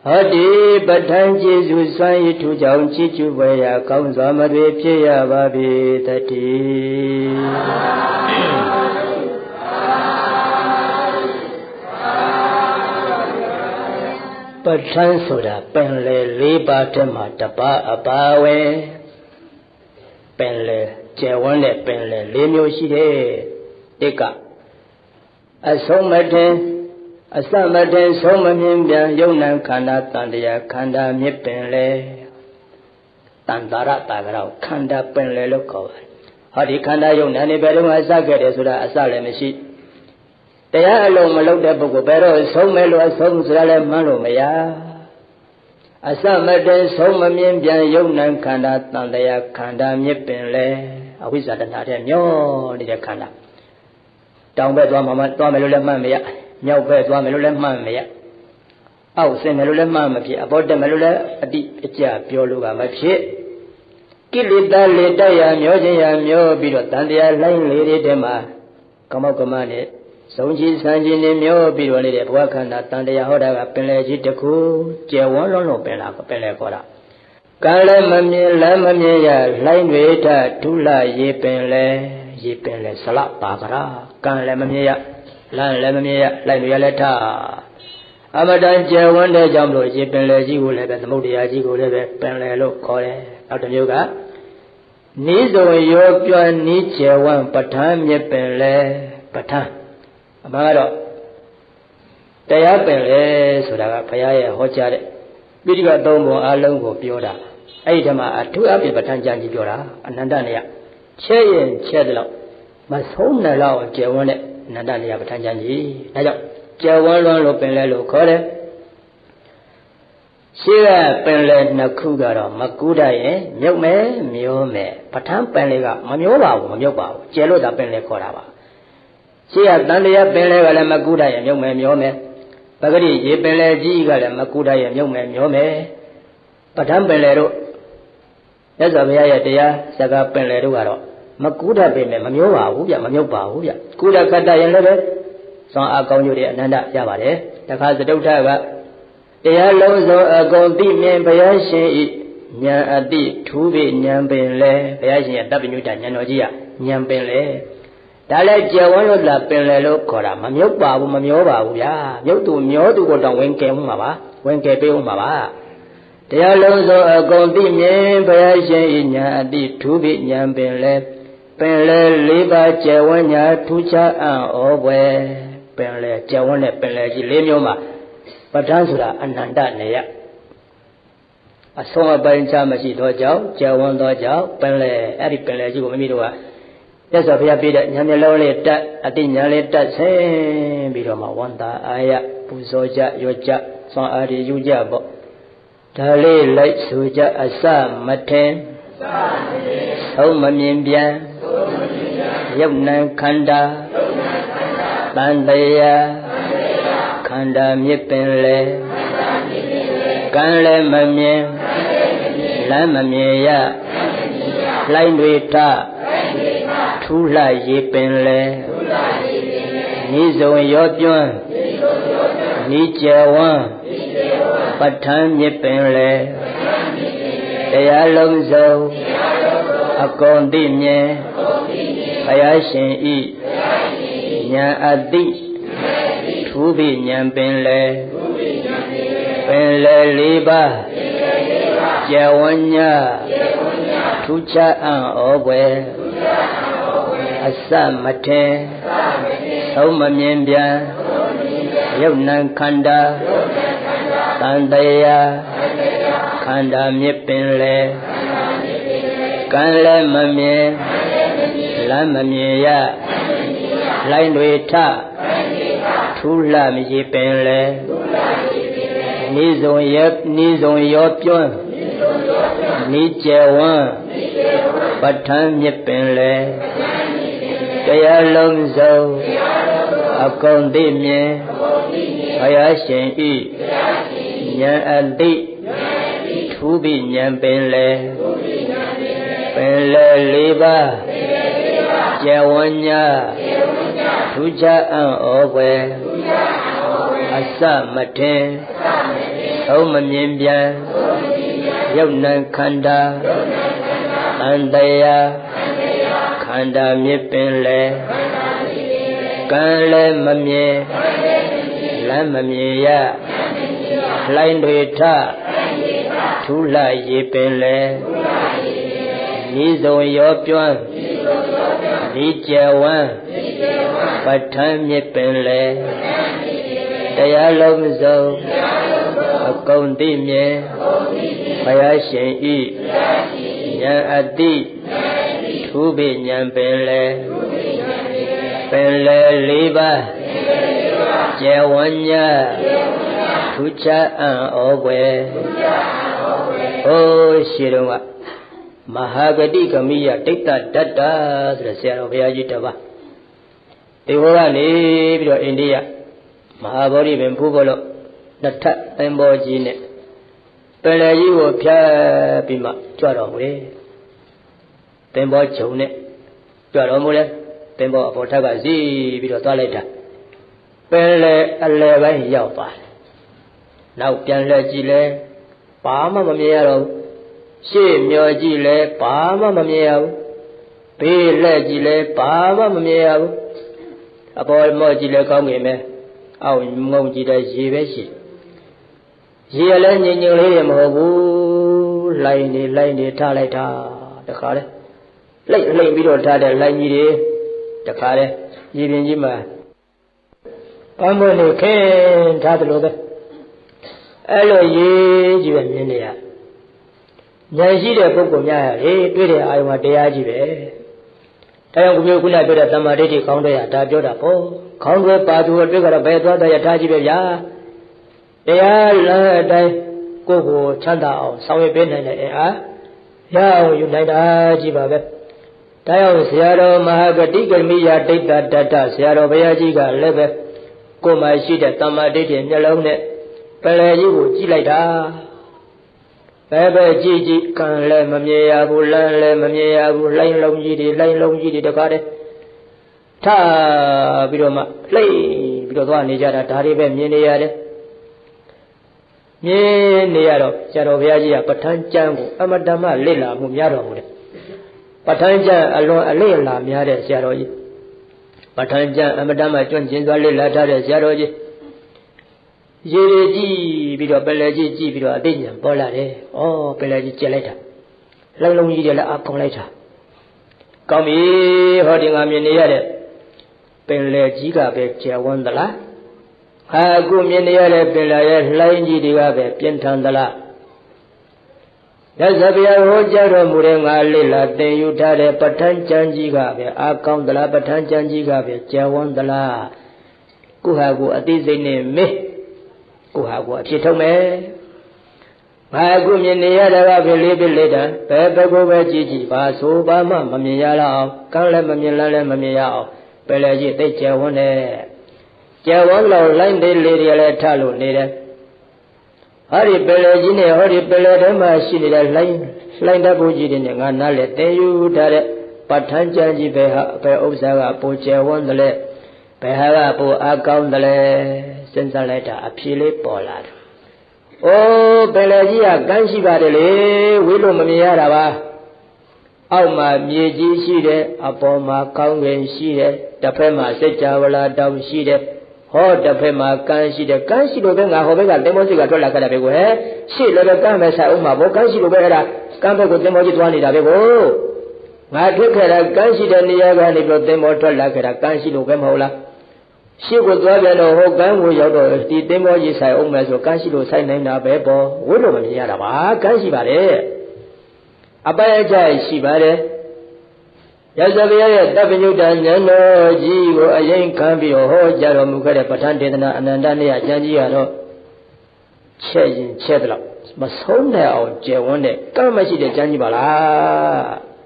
ဟောဒီပဋ္ဌာန်းကျေးဇူးစွမ်းရည်ထူကြောင့်ချီးကျူးပွဲရာကောင်းစွာမတွေဖြစ်ရပါပေတည်းပဋ္ဌာန်းဆိုတာပင်လေ၄ပါးတည်းမှာတစ်ပါးအပါဝင်ပင်လေကျယ်ဝန်းတဲ့ပင်လေ၄မျိုးရှိတယ်တစ်ကအဆုံးမတင်အစမတင်ဆုံးမမြင်ပြန်ယုံနံခန္ဓာတန်တရားခန္ဓာမြစ်ပင်လေတန်တာရတာကတော့ခန္ဓာပင်လေလို့ခေါ်ပါတယ်ဟောဒီခန္ဓာယုံနံနေဘယ်တော့မှအစခဲ့တယ်ဆိုတာအစလည်းမရှိတရားအလုံးမလုပ်တဲ့ပုဂ္ဂိုလ်ဘယ်တော့ဆုံးမဲလို့အဆုံးဆိုတာလည်းမှန်းလို့မရအစမတင်ဆုံးမမြင်ပြန်ယုံနံခန္ဓာတန်တရားခန္ဓာမြစ်ပင်လေအဝိဇ္ဇာတဏှာတဲ့မျောနေတဲ့ခန္ဓာတောင်ဘက်သွားမှသွားမယ်လို့လည်းမှန်းမရမြောက်ဘက်သွားမယ်လို့လည်းမှန်းမရအောက်ဆင်းမယ်လို့လည်းမှန်းမဖြစ်အပေါ်တက်မယ်လို့လည်းအတိအကျပြောလို့ကမဖြစ်ကိလေသာလေတိုက်ရမျောခြင်းရမျောပြီးတော့တန်တရားလိုင်းလေးတွေထဲမှာကမောက်ကမနဲ့ဆုံးချီဆန်းခြင်းနဲ့မျောပြီးတော့နေတဲ့ဘဝခန္ဓာတန်တရားဟောတာကပင်လေကြီးတစ်ခုကျယ်ဝန်းလုံးလုံးပင်လာပင်လေခေါ်တာကံလည်းမမြင်လမ်းမမြင်ရလိုင်းတွေထဒုလရေပင်လေရေပင်လေဆလပါကရာကံလည်းမမြင်ရလမ်းလည်းမမြင်ရလိုက်ရလည်းထအမတန်ကျယ်ဝန်းတဲ့ကြောင့်မလို့ရေပင်လေကြီးကိုလည်းပဲသမုဒ္ဒရာကြီးကိုလည်းပဲပင်လေလို့ခေါ်တယ်နောက်တစ်မျိုးကနီးစုံရောပြနီးကျယ်ဝန်းပဋ္ဌာန်းမြစ်ပင်လေပဋ္ဌာန်းအမှန်ကတော့တရားပင်လေဆိုတာကဘုရားရဲ့ဟောကြားတဲ့ပိဋကသုံးပုံအလုံးကိုပြောတာအဲ့ဒီတည်းမှာအထူးအပြည့်ပဋ္ဌာန်းကြံကြီးပြောတာအနန္တနေရချဲ့ရင်ချဲ့တယ်လို့မဆုံးနိုင်တော့ကျယ်ဝန်းတဲ့အနန္တနေရပဋ္ဌာန်းကြံကြီးဒါကြောင့်ကျယ်ဝန်းလွန်းလို့ပင်လေလို့ခေါ်တယ်ရှိကပင်လေနှစ်ခုကတော့မကူးတတ်ရင်မြုပ်မယ်မျောမယ်ပဋ္ဌာန်းပင်လေကမမျောပါဘူးမမြုပ်ပါဘူးကျယ်လို့သာပင်လေခေါ်တာပါရှိကတန်တရားပင်လေကလည်းမကူးတတ်ရင်မြုပ်မယ်မျောမယ်ပဂရိရေပင်လေကြီးကလည်းမကူးတတ်ရင်မြုပ်မယ်မျောမယ်ပဋ္ဌာန်းပင်လေတို့မြတ်စွာဘုရားရဲ့တရားစကားပင်လေတို့ကတော့မကူးတတ်ပေမဲ့မမျောပါဘူးဗျမမြုပ်ပါဘူးဗျကူးတတ်ခတ်တတ်ရင်လည်းပဲသွန်အားကောင်းကျိုးတွေအနန္တရပါတယ်တခါစတုထကတရားလုံးစုံအကုန်သိမြင်ဘုရားရှင်ဤဉာဏ်အတိထူးပြီးဉာဏ်ပင်လေဘုရားရှင်ရဲ့တပ်ပညုတဉာဏ်တော်ကြီးကဉာဏ်ပင်လေဒါလည်းကျယ်ဝန်းလို့လားပင်လေလို့ခေါ်တာမမြုပ်ပါဘူးမမျောပါဘူးဗျာမြုပ်သူမျောသူကိုတော့ဝင်ကယ်မှုမှာပါဝင်ကယ်ပေးဦးမှာပါတရားလုံးစုံအကုန်သိမြင်ဘုရားရှင်ဤဉာဏ်အတိထူးပြီးဉာဏ်ပင်လေပင်လေ၄ပါးကျယ်ဝန်းညာထူးခြားအံ့ဩပွဲပင်လေကျယ်ဝန်းတဲ့ပင်လေကြီး၄မျိုးမှာပဋ္ဌာန်းဆိုတာအနန္တနေရအဆုံးအပိုင်းချမရှိသောကြောင့်ကျယ်ဝန်းသောကြောင့်ပင်လေအဲ့ဒီပင်လေကြီးကိုမိမိတို့ကမြတ်စွာဘုရားပြတဲ့ဉာဏ်မျက်လုံးလေးတက်အတိဉာဏ်လေးတက်ဆင်းပြီးတော့မှဝန္တာအာရပူဇော်ကြရောကြသွန်အားရယူကြပေါ့ဒါလေးလိုက်ဆိုကြအစမထင်ဆုံးမမြင်ပြန်ယုတ်နံခန္ဓာတန်တရားခန္ဓာမြစ်ပင်လေကံလည်းမမြင်လမ်းမမြင်ရလိုင်းတွေထထူးလှရေပင်လေနီးစုံရောပြွန်းနီးကျယ်ဝန်းပဋ္ဌာန်းမြစ်ပင်လေတရားလုံးစုံအကုန်သိမြင်ဘုရားရှင်ဤဉာဏ်အတိထူးပြီးဉာဏ်ပင်လေပင်လေ၄ပါးကျယ်ဝန်းညာထူးခြားအံ့ဩပွဲအစမထင်ဆုံးမမြင်ပြန်ယုတ်နံခန္ဓာတန်တရားခန္ဓာမြစ်ပင်လေကံလည်းမမြင်လမ်းမမြင်ရလိုင်းတွေထထူးလှမရေပင်လေနီးစုံရောပြွန်းနီးကျယ်ဝန်းပဋ္ဌာန်းမြစ်ပင်လေတရားလုံးစုံအကုန်သိမြင်ဘုရားရှင်ဤဉာဏ်အတိထူးပြီးဉာဏ်ပင်လေပင်လေ၄ပါး ကျေဝညာထူးခြားအံ့ဩဖွယ်အစမထင်သုံးမမြင်ပြန်ယုတ်နံခန္ဓာအန္တရာခန္ဓာမြစ်ပင်လေကံလည်းမမြင်လမ်းမမြင်ရလှိုင်းတွေထထူးလှရေပင်လေဤစုံရောကျွမ်းဤကျဝမ်းပဋ္ဌာန်းမြစ်ပင်လေတရားလုံးစုံအကုန်သိမြင်ဘုရားရှင်ဤဉာဏ်အတိထူးပိဉာဏ်ပင်လေပင်လေ၄ပါးကျေဝညာထူးခြားအံ့ဩဖွယ်ဟိုးရှိတော့ကမဟာဂတိကမိယဒိဋ္ဌတတ္တဆိုတဲ့ဆရာတော်ဘုရားကြီးတစ်ပါးဒီဘုရားနေပြီးတော့အိန္ဒိယမဟာဗောဓိပင်ဖူးဖို့လို့နှစ်ထပ်သင်္ဘောကြီးနဲ့ပင်လယ်ကြီးကိုဖြတ်ပြီးမှကြွတော်မူတယ်သင်္ဘောဂျုံနဲ့ကြွတော်မူတယ်သင်္ဘောအပေါ်ထက်ကစီးပြီးတော့သွားလိုက်တာပင်လယ်အလယ်ပိုင်းရောက်သွားတယ်နောက်ပြန်လှည့်ကြည့်လဲဘာမှမမြင်ရတော့ဘူးရှေ့မျောကြည့်လဲဘာမှမမြင်ရဘူးဘေးလှည့်ကြည့်လဲဘာမှမမြင်ရဘူးအပေါ်မော့ကြည့်လဲကောင်းပြီမဲ့အောက်ငုံကြည့်တဲ့ရေပဲရှိရေလည်းငြိမ်ငြိမ်လေးတွေမဟုတ်ဘူးလှိုင်းနေထားလိုက်တာတခါလဲလှိမ့်ပြီးတော့ထားတဲ့လှိုင်းကြီးတွေတခါလဲရေပြင်ကြီးမှာပန်းမွေးနေခင်းထားတယ်လို့ပဲအဲ့လိုရေးကြီးပဲမြင်နေရဉာဏ်ရှိတဲ့ပုဂ္ဂိုလ်များရလေတွေ့တဲ့အာယုံကတရားကြီးပဲဒါကြောင့်ခုနပြောတဲ့သမ္မာဒိဋ္ဌိခေါင်းတဲ့ရဒါပြောတာပေါ့ခေါင်းတွေပါသူအတွေ့ကတော့ဘယ်သွားတဲ့ရထားကြီးပဲဗျာတရားလမ်းအတိုင်းကိုယ်ကိုချမ်းသာအောင်ဆောင်ရွက်ပေးနိုင်တဲ့အင်အားရအောင်ယူနိုင်တာကြီးပါပဲဒါကြောင့်ဆရာတော်မဟာဂတိကမိယဒိဋ္ဌတတ္တဆရာတော်ဘုရားကြီးကလည်းပဲကိုယ်မှာရှိတဲ့သမ္မာဒိဋ္ဌိမျက်လုံးနဲ့ပလယ်ကြီးကိုကြည့်လိုက်တာပဲကြည့်ကံလည်းမမြင်ရဘူးလမ်းလည်းမမြင်ရဘူးလှိုင်းလုံးကြီးတွေတကားတည်းထပြီးတော့မှလှိမ့်ပြီးတော့သွားနေကြတာဒါတွေပဲမြင်နေရတယ်မြင်နေရတော့ဆရာတော်ဘုရားကြီးကပဋ္ဌာန်းကျမ်းကိုအမတ္တမလေ့လာမှုများတော်မူတယ်ပဋ္ဌာန်းကျမ်းအလွန်အလေ့လာများတဲ့ဆရာတော်ကြီးပဋ္ဌာန်းကျမ်းအမတ္တမကျွမ်းကျင်စွာလေ့လာထားတဲ့ဆရာတော်ကြီးရေတွေကြည့်ပြီးတော့ပလယ်ကြီးကြည့်ပြီးတော့အသိဉာဏ်ပေါ်လာတယ်။ဩပလယ်ကြီးကျက်လိုက်တာ။လုံးလုံးကြီးတွေလည်းအကုန်လိုက်တာ။ကောင်းပြီဟောဒီငါမြင်နေရတဲ့ပင်လယ်ကြီးကပဲကျယ်ဝန်းသလား။ဟာအခုမြင်နေရတဲ့ပင်လယ်ရဲ့လှိုင်းကြီးတွေကပဲပြင်းထန်သလား။ရသဗျာဟောကြားတော်မူတဲ့ငါလေ့လာသင်ယူထားတဲ့ပဋ္ဌာန်းကျမ်းကြီးကပဲအကောင်းသလားပဋ္ဌာန်းကျမ်းကြီးကပဲကျယ်ဝန်းသလား။ကိုဟာကိုအသိစိတ်နဲ့မေးကိုဟာကိုအဖြစ်ထုတ်မယ်။ဘာအခုမြင်နေရတာကပဲလေးတာဘယ်ဘက်ကိုပဲကြည့်ဘာဆိုဘာမှမမြင်ရအောင်ကံလည်းမမြင်လမ်းလည်းမမြင်ရအောင်ပယ်လေကြီးသိကျယ်ဝန်းတယ်။ကျယ်ဝန်းလို့လိုင်းသေးလေးတွေလည်းထလို့နေတယ်။ဟောဒီပယ်လေကြီးနဲ့ဟောဒီပယ်လေထဲမှာရှိနေတဲ့လိုင်းတတ်ဖို့ကြီးတွေနဲ့ငါနားလည်းတင်ယူထားတဲ့ပဋ္ဌာန်းကျမ်းကြီးပဲဟာဘယ်ဥစ္စာကပိုကျယ်ဝန်းတယ်လဲဘယ်ဟာကပိုအကောင်းတယ်လဲစဉ်းစားလိုက်တာအဖြေလေးပေါ်လာတယ်။အိုးပင်လယ်ကြီးကကမ်းရှိပါတယ်လေဝေးလို့မမြင်ရတာပါ။အောက်မှာမြေကြီးရှိတယ်အပေါ်မှာကောင်းကင်ရှိတယ်တစ်ဖက်မှာစัจ java လာတောင်ရှိတယ်ဟောတစ်ဖက်မှာကမ်းရှိတယ်ကမ်းရှိလို့ပဲငါဟောဘက်ကသင်္ဘောစိတ်ကထွက်လာကြတာပဲကိုဟဲ့ရှေ့လည်းပဲကမ်းပဲဆိုင်အောင်မှာဘောကမ်းရှိလို့ပဲအဲ့ဒါကမ်းဘက်ကိုသင်္ဘောကြီးသွားနေတာပဲကိုငါထွက်ခဲ့တာကမ်းရှိတဲ့နေရာကနေပြီးသင်္ဘောထွက်လာခဲ့တာကမ်းရှိလို့ပဲမဟုတ်လားရှေ့ကိုသွားပြန်တော့ဟိုကမ်းကိုရောက်တော့ဒီသင်္ဘောကြီးဆိုင်အောင်မယ်ဆိုကမ်းရှိလို့ဆိုင်နိုင်တာပဲပေါ့ဝိလို့မမြင်ရတာပါကမ်းရှိပါတယ်အပယကြရှိပါတယ်ရသဗျာရဲ့တပ်ပညုတ္တဉာဏ်တော်ကြီးကိုအရင်ခံပြီးဟောကြားတော်မူခဲ့တဲ့ပဋ္ဌာန်းဒေသနာအနန္တနေရကျမ်းကြီးကတော့ချက်ရင်ချက်တော့မဆုံးနိုင်အောင်ကျယ်ဝန်းတဲ့ကံမရှိတဲ့ကျမ်းကြီးပါလား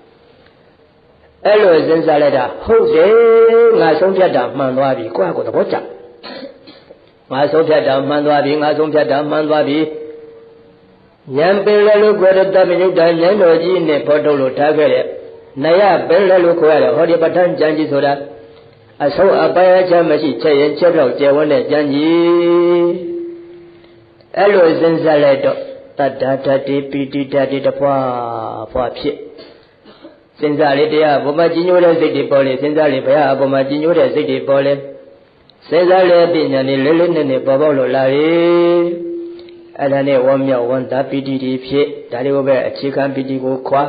အဲ့လိုစဉ်းစားလိုက်တာဟုတ်တယ်ငါဆုံးဖြတ်တာမှန်သွားပြီကိုယ့်ကိုယ်သဘောကျငါဆုံးဖြတ်တာမှန်သွားပြီငါဆုံးဖြတ်တာမှန်သွားပြီဉာဏ်ပင်လည်းလို့ကိုယ်တပ်ပညုတ္တဉာဏ်တော်ကြီးနဲ့ဖော်ထုတ်လို့ထားခဲ့တဲ့ နယပင်လေလို့ခေါ်ရတယ်ဟောဒီပဋ္ဌာန်းကျမ်းကြီးဆိုတာအဆုံးအပိုင်းအချက်မရှိချက်ရင်ချက်တော့ကျယ်ဝန်းတဲ့ကျမ်းကြီးအဲ့လိုစဉ်းစားလိုက်တော့တတ္တဓာတိပိတိဓာတိတဖွာဖွာဖြစ်စဉ်းစားလေတရားဘုမကြီးညိုတဲ့စိတ်တွေပေါ်လေစဉ်းစားလေဘုရားဘုမကြီးညိုတဲ့စိတ်တွေပေါ်လေစဉ်းစားလေပညာနဲ့လေးလေးနက်နက်ပေါ်ပေါက်လို့လာလေအဲ့ဒါနဲ့ဝမ်းမြောက်ဝမ်းသာပိတိတွေဖြစ်ဒါတွေကိုပဲအခြေခံပိတိကိုခွာ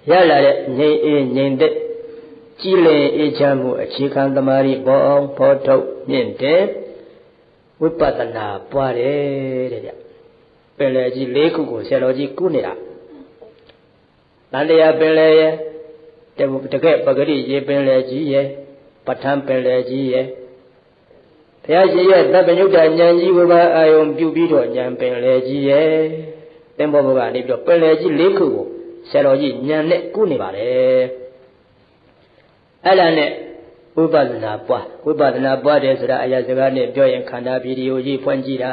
ရလာတဲ့ငြိမ်အေးငြိမ်သက်ကြည်လင်အေးချမ်းမှုအခြေခံသမာဓိပေါ်အောင်ဖော်ထုတ်မြင့်တဲ့ဝိပဿနာပွားတယ်တဲ့ဗျပင်လေကြီး၄ခုကိုဆရာတော်ကြီးကုနေတာတန်တရားပင်လေရဲ့တကယ်ပဂရိရေပင်လေကြီးရဲ့ပဋ္ဌာန်းပင်လေကြီးရဲ့ဘုရားရှင်ရဲ့သဗ္ဗညုတဉာဏ်ကြီးဝိပါအာယုံပြုပြီးတော့ဉာဏ်ပင်လေကြီးရဲ့သင်္ဘောဘုကနေပြီးတော့ပင်လေကြီး၄ခုကိုဆရာတော်ကြီးဉာဏ်နဲ့ကုနေပါတယ်အဲ့ဒါနဲ့ဝိပဿနာပွားတယ်ဆိုတာအရာစကားနဲ့ပြောရင်ခန္ဓာဗီဒီယိုကြီးဖွင့်ကြည့်တာ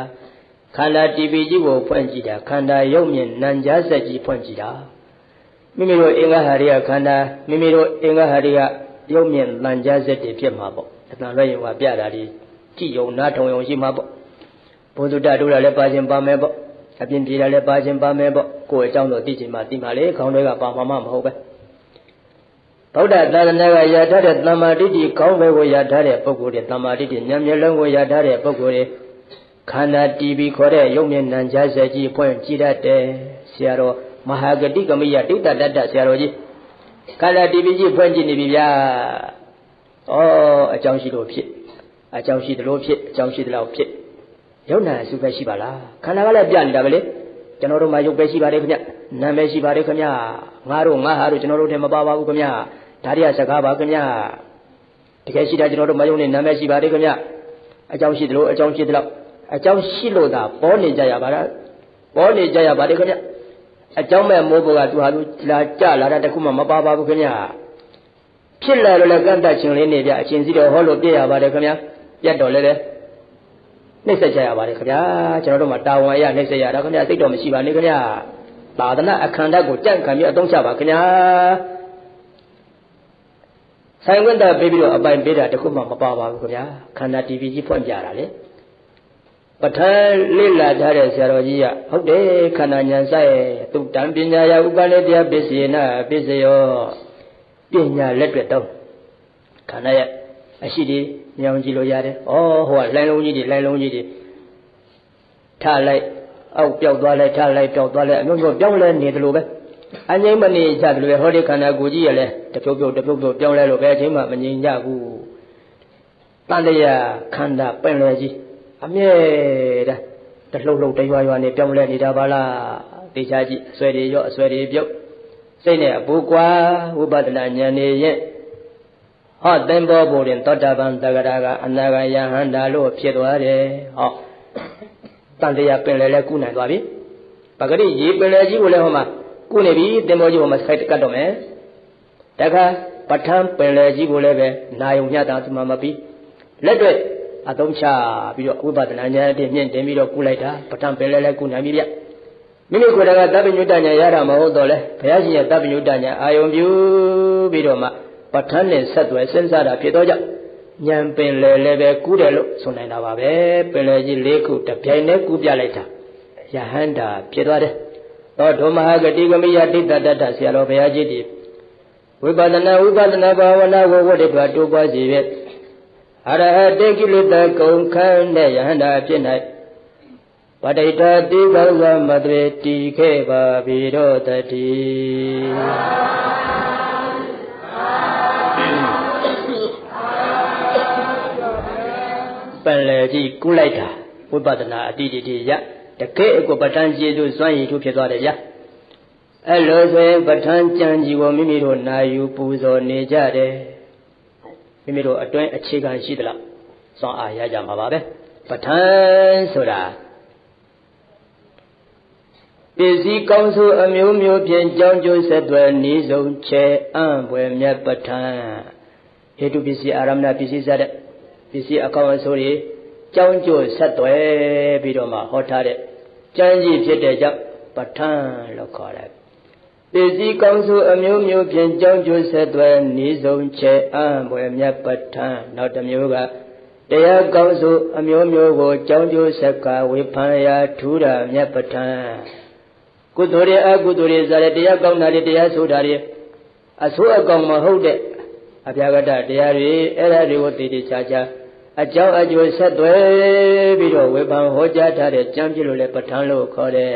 ခန္ဓာ TV ကြီးကိုဖွင့်ကြည့်တာခန္ဓာရုပ်မြင်နာမ်ကြားစက်ကြီးဖွင့်ကြည့်တာမိမိတို့အင်္ဂါဟာတွေကခန္ဓာမိမိတို့အင်္ဂါဟာတွေကရုပ်မြင်နာမ်ကြားစက်တွေဖြစ်မှာပေါ့အတန်လွှဲရင်ကပြတာဒီကြည့်ယုံနားထောင်ယုံရှိမှာပေါ့ဘုဒ္ဓတတို့လည်းပါခြင်းပါမယ်ပေါ့အပြင်ပြေတာလည်းပါခြင်းပါမယ်ပေါ့ကိုယ်အကြောင်းတော့သိခြင်းမှသိမှလေခေါင်းတွေကပါမှာမဟုတ်ပဲဗုဒ္ဓသာသနာကရထားတဲ့သမ္မာတိတိကောင်းဘက်ကိုရထားတဲ့ပုဂ္ဂိုလ်တွေသမ္မာတိတိဉာဏ်မျက်လုံးကိုရထားတဲ့ပုဂ္ဂိုလ်တွေခန္ဓာတီးပြီးခေါ်တဲ့ရုပ်မျက်နှာကြားစက်ကြီးဖွင့်ကြည့်တတ်တယ်ဆရာတော်မဟာဂတိကမိယဒိဋ္ဌတတ္တဆရာတော်ကြီးခန္ဓာတီးပြီးကြီးဖွင့်ကြည့်နေပြီဗျာဩအကြောင်းရှိလို့ဖြစ်အကြောင်းရှိသလိုဖြစ်အကြောင်းရှိသလောက်ဖြစ်ယုံနာအစုပဲရှိပါလားခန္ဓာကလည်းပြနေတာပဲလေကျွန်တော်တို့မှာယုတ်ပဲရှိပါတယ်ခင်ဗျနာမည်ရှိပါတယ်ခင်ဗျငါတို့ငါဟာတို့ကျွန်တော်တို့တည်းမပါပါဘူးခင်ဗျဒါတွေကစကားပါခင်ဗျတကယ်ရှိတာကျွန်တော်တို့မယုံနဲ့နာမည်ရှိပါတယ်ခင်ဗျအကြောင်းရှိသလိုအကြောင်းရှိသလောက်အကြောင်းရှိလို့သာပေါ်နေကြရပါလားပေါ်နေကြရပါတယ်ခင်ဗျအကြောင်းမဲ့မိုးဘောကသူဟာသူလာကြလာတာတခုမှမပါပါဘူးခင်ဗျဖြစ်လာလို့လည်းကန့်တတ်ခြင်းလေးနေပြအချင်းစီတော့ဟောလို့ပြရပါတယ်ခင်ဗျပြတ်တော်လဲနှိမ့်ဆက်ကြရပါတယ်ခင်ဗျာကျွန်တော်တို့မှာတာဝန်အရနှိမ့်ဆက်ရတာခင်ဗျာစိတ်တော်မရှိပါနဲ့ခင်ဗျာသာသနာအခန္ဓာကိုကြန့်ခံပြီးအသုံးချပါခင်ဗျာဆိုင်ဝိတ္တပေးပြီးတော့အပိုင်ပေးတာတခုမှမပါပါဘူးခင်ဗျာခန္ဓာ TV ကြီးဖွင့်ပြတာလေပဋ္ဌာန်းလိလာထားတဲ့ဆရာတော်ကြီးကဟုတ်တယ်ခန္ဓာဉာဏ်ဆိုင်သူတံပညာယဥပနိတယပစ္စယေနပစ္စယောပညာလက်တွေ့တော့ခန္ဓာရဲ့အရှိဒီညောင်ကြည့်လို့ရတယ်ဩဟိုကလိုင်းလုံးကြီးတွေထလိုက်အောက်ပြောက်သွားလိုက်ထလိုက်ပြောက်သွားလိုက်အမျိုးမျိုးပြောင်းလဲနေတယ်လို့ပဲအငြိမ့်မနေကြတယ်လို့ပဲဟောဒီခန္ဓာကိုယ်ကြီးရလဲတပြုတ်ပြုတ်ပြောင်းလဲလို့ပဲအချိန်မှမငြိမ်ကြဘူးတန်တရားခန္ဓာပင်လေကြီးအမြဲတမ်းတလှုပ်တရွာနေပြောင်းလဲနေတာပါလားတေချာကြည့်အစွဲတွေရောအစွဲတွေပြုတ်စိတ်နဲ့အပူကွာဝိပဿနာဉာဏ်နဲ့ရဲ့ဟောသင်္ဘောဘုရင်သောတာပန်သဂရကအနာဂယဟန္တာလို့ဖြစ်သွားတယ်ဟောတန်တရားပင်လေလဲကုနိုင်သွားပြီပဂရိရေပင်လေကြီးကိုလည်းဟောမှာကုနေပြီသင်္ဘောကြီးပေါ်မှာဆိုက်ကတ်တော့မယ်တခါပဋ္ဌာန်းပင်လေကြီးကိုလည်းပဲနာယုံညတာသူမှမပြီးလက်တွေ့အသုံးချပြီးတော့ဝိပဿနာဉာဏ်အပြင်မြင့်တင်ပြီးတော့ကုလိုက်တာပဋ္ဌာန်းပင်လေလဲကုနိုင်ပြီဗျမိမိကိုယ်တိုင်ကသဗ္ဗညုတဉာဏ်ရတာမဟုတ်တော့လဲဘုရားရှင်ရဲ့သဗ္ဗညုတဉာဏ်အာယုံပြုပြီးတော့မှပဋ္ဌာန်းနဲ့ဆက်သွယ်စဉ်းစားတာဖြစ်တော့ကြောင့်ဉာဏ်ပင်လေလည်းပဲကူးတယ်လို့ဆိုနိုင်တာပါပဲပင်လေကြီး၄ခုတပြိုင်တည်းကူးပြလိုက်တာယဟန္တာဖြစ်သွားတယ်သောဒုမဟာဂတိကမိယဒိဋ္ဌတတ္တဆရာတော်ဘုရားကြီးဒီဝိပဿနာဘာဝနာကိုဝတ္တထွာတိုးပွားစီပဲအရဟတေကိလေသာကုန်ခန်းတဲ့ယဟန္တာဖြစ်၌ပဋိဋ္ဌတိကောဝမတရေတိခဲ့ပါဘိရောတတိပင်လေကြီးကုလိုက်တာဝိပဿနာအတိတိရတကယ်ကိုပဋ္ဌာန်းကျေစုစွမ်းရည်ထုဖြစ်သွားတယ်ဗျာအဲ့လိုဆိုရင်ပဋ္ဌာန်းကြံကြီးကိုမိမိတို့နာယူပူဇော်နေကြတယ်မိမိတို့အတွင်းအခြေခံရှိသလားစွမ်းအားရကြမှာပါပဲပဋ္ဌာန်းဆိုတာပစ္စည်းကောင်းဆိုအမျိုးမျိုးဖြင့်ကြောင်းကျိုးဆက်သွယ်ဤဆုံးချေအံ့ဘွယ်မြတ်ပဋ္ဌာန်းဟေတုပစ္စည်းအာရမဏပစ္စည်းစတဲ့ပစ္စည်းအကောင်အဆိုးတွေကြောင်းကျိုးဆက်သွယ်ပြီးတော့မှဟောထားတဲ့ကျမ်းကြီးဖြစ်တဲ့ကြောင့်ပဋ္ဌာန်းလို့ခေါ်တယ် ပစ္စည်းကောင်းဆိုအမျိုးမျိုးဖြင့်ကြောင်းကျိုးဆက်သွဲဤဆုံးချေအံ့ဘွယ်မြတ်ပဋ္ဌာန်းနောက်တစ်မျိုးကတရားကောင်းဆိုအမျိုးမျိုးကိုကြောင်းကျိုးဆက်ကဝေဖန်ရာထူးတာမြတ်ပဋ္ဌာန်းကုသိုလ်တွေအကုသိုလ်တွေစတဲ့တရားကောင်းတာတွေတရားဆိုတာတွေအဆိုးအကောင်မဟုတ်တဲ့အပြာကတတရားတွေအဲ့ဒါတွေကိုတည်တည်ချာချာအကြောင်းအကျိုးဆက်သွဲပြီးတော့ဝေဖန်ဟောကြားထားတဲ့ကျမ်းပြလို့လည်းပဋ္ဌာန်းလို့ခေါ်တဲ့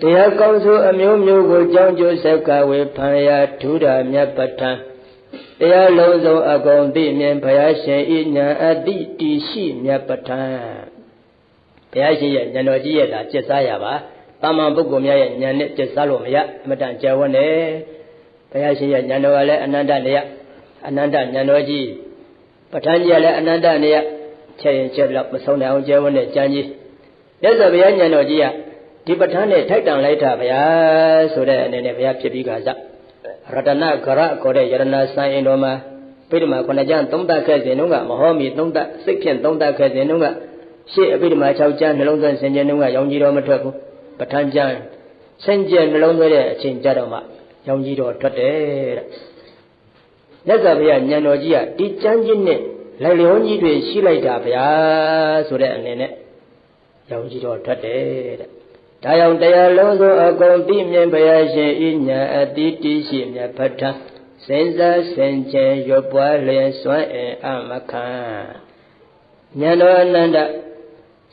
တရားကောင်းဆိုအမျိုးမျိုးကိုကြောင်းကျိုးဆက်ကဝေဖန်ရာထူးတာမြတ်ပဋ္ဌာန်းတရားလုံးစုံအကုန်သိမြင်ဘုရားရှင်ဤဉာဏ်အတိတည်ရှိမြတ်ပဋ္ဌာန်းဘုရားရှင်ရဲ့ဉာဏ်တော်ကြီးရဲ့ဒါကျက်စားရပါတာမန်ပုဂ္ဂိုလ်များရဲ့ဉာဏ်နဲ့ကျက်စားလို့မရအမတန်ကြဝတ်နေဘုရားရှင်ရဲ့ဉာဏ်တော်ကလည်းအနန္တနေရအနန္တဉာဏ်တော်ကြီးပဋ္ဌာန်းကြီးကလည်းအနန္တနေရချက်ရင်ချက်လောက်မဆုံးနိုင်အောင်ကြဝတ်နေကြံကြီးမြတ်စွာဘုရားဉာဏ်တော်ကြီးကဒီပဋ္ဌာန်းနဲ့ထိုက်တန်လိုက်တာဗျာဆိုတဲ့အနေနဲ့ဘုရားဖြစ်ပြီးကစားရတနာဂရခေါ်တဲ့ယရဏဆိုင်အင်တော်မှာပိဋကမခုနှစ်ကျမ်းသုံးသပ်ခဲ့စဉ်တုန်းကမဟောမီသုံးသပ်စိတ်ဖြင့်သုံးသပ်ခဲ့စဉ်တုန်းကရှေ့အပိဋကမ6ကျမ်းနှလုံးသွင်းဆင်ခြင်တုန်းကရောင်ကြီးတော်မထွက်ဘူးပဋ္ဌာန်းကျမ်းဆင်ခြင်နှလုံးသွင်းတဲ့အချိန်ကြတော့မှရောင်ကြီးတော်ထွက်တယ်တဲ့မြတ်စွာဘုရားဉာဏ်တော်ကြီးကဒီကျမ်းကြီးနဲ့လိုက်လျောကြီးတွေရှိလိုက်တာဗျာဆိုတဲ့အနေနဲ့ရောင်ကြီးတော်ထွက်တယ်တဲ့ဒါကြောင့်တရားလုံးစုံအကုန်သိမြင်ဘုရားရှင်ဤဉာဏ်အတိတည်ရှိမြတ်ပဋ္ဌာန်းစဉ်းစားဆင်ခြင်ရွပွားလျင်စွမ်းအင်အမခံဉာဏ်တော်အနန္တ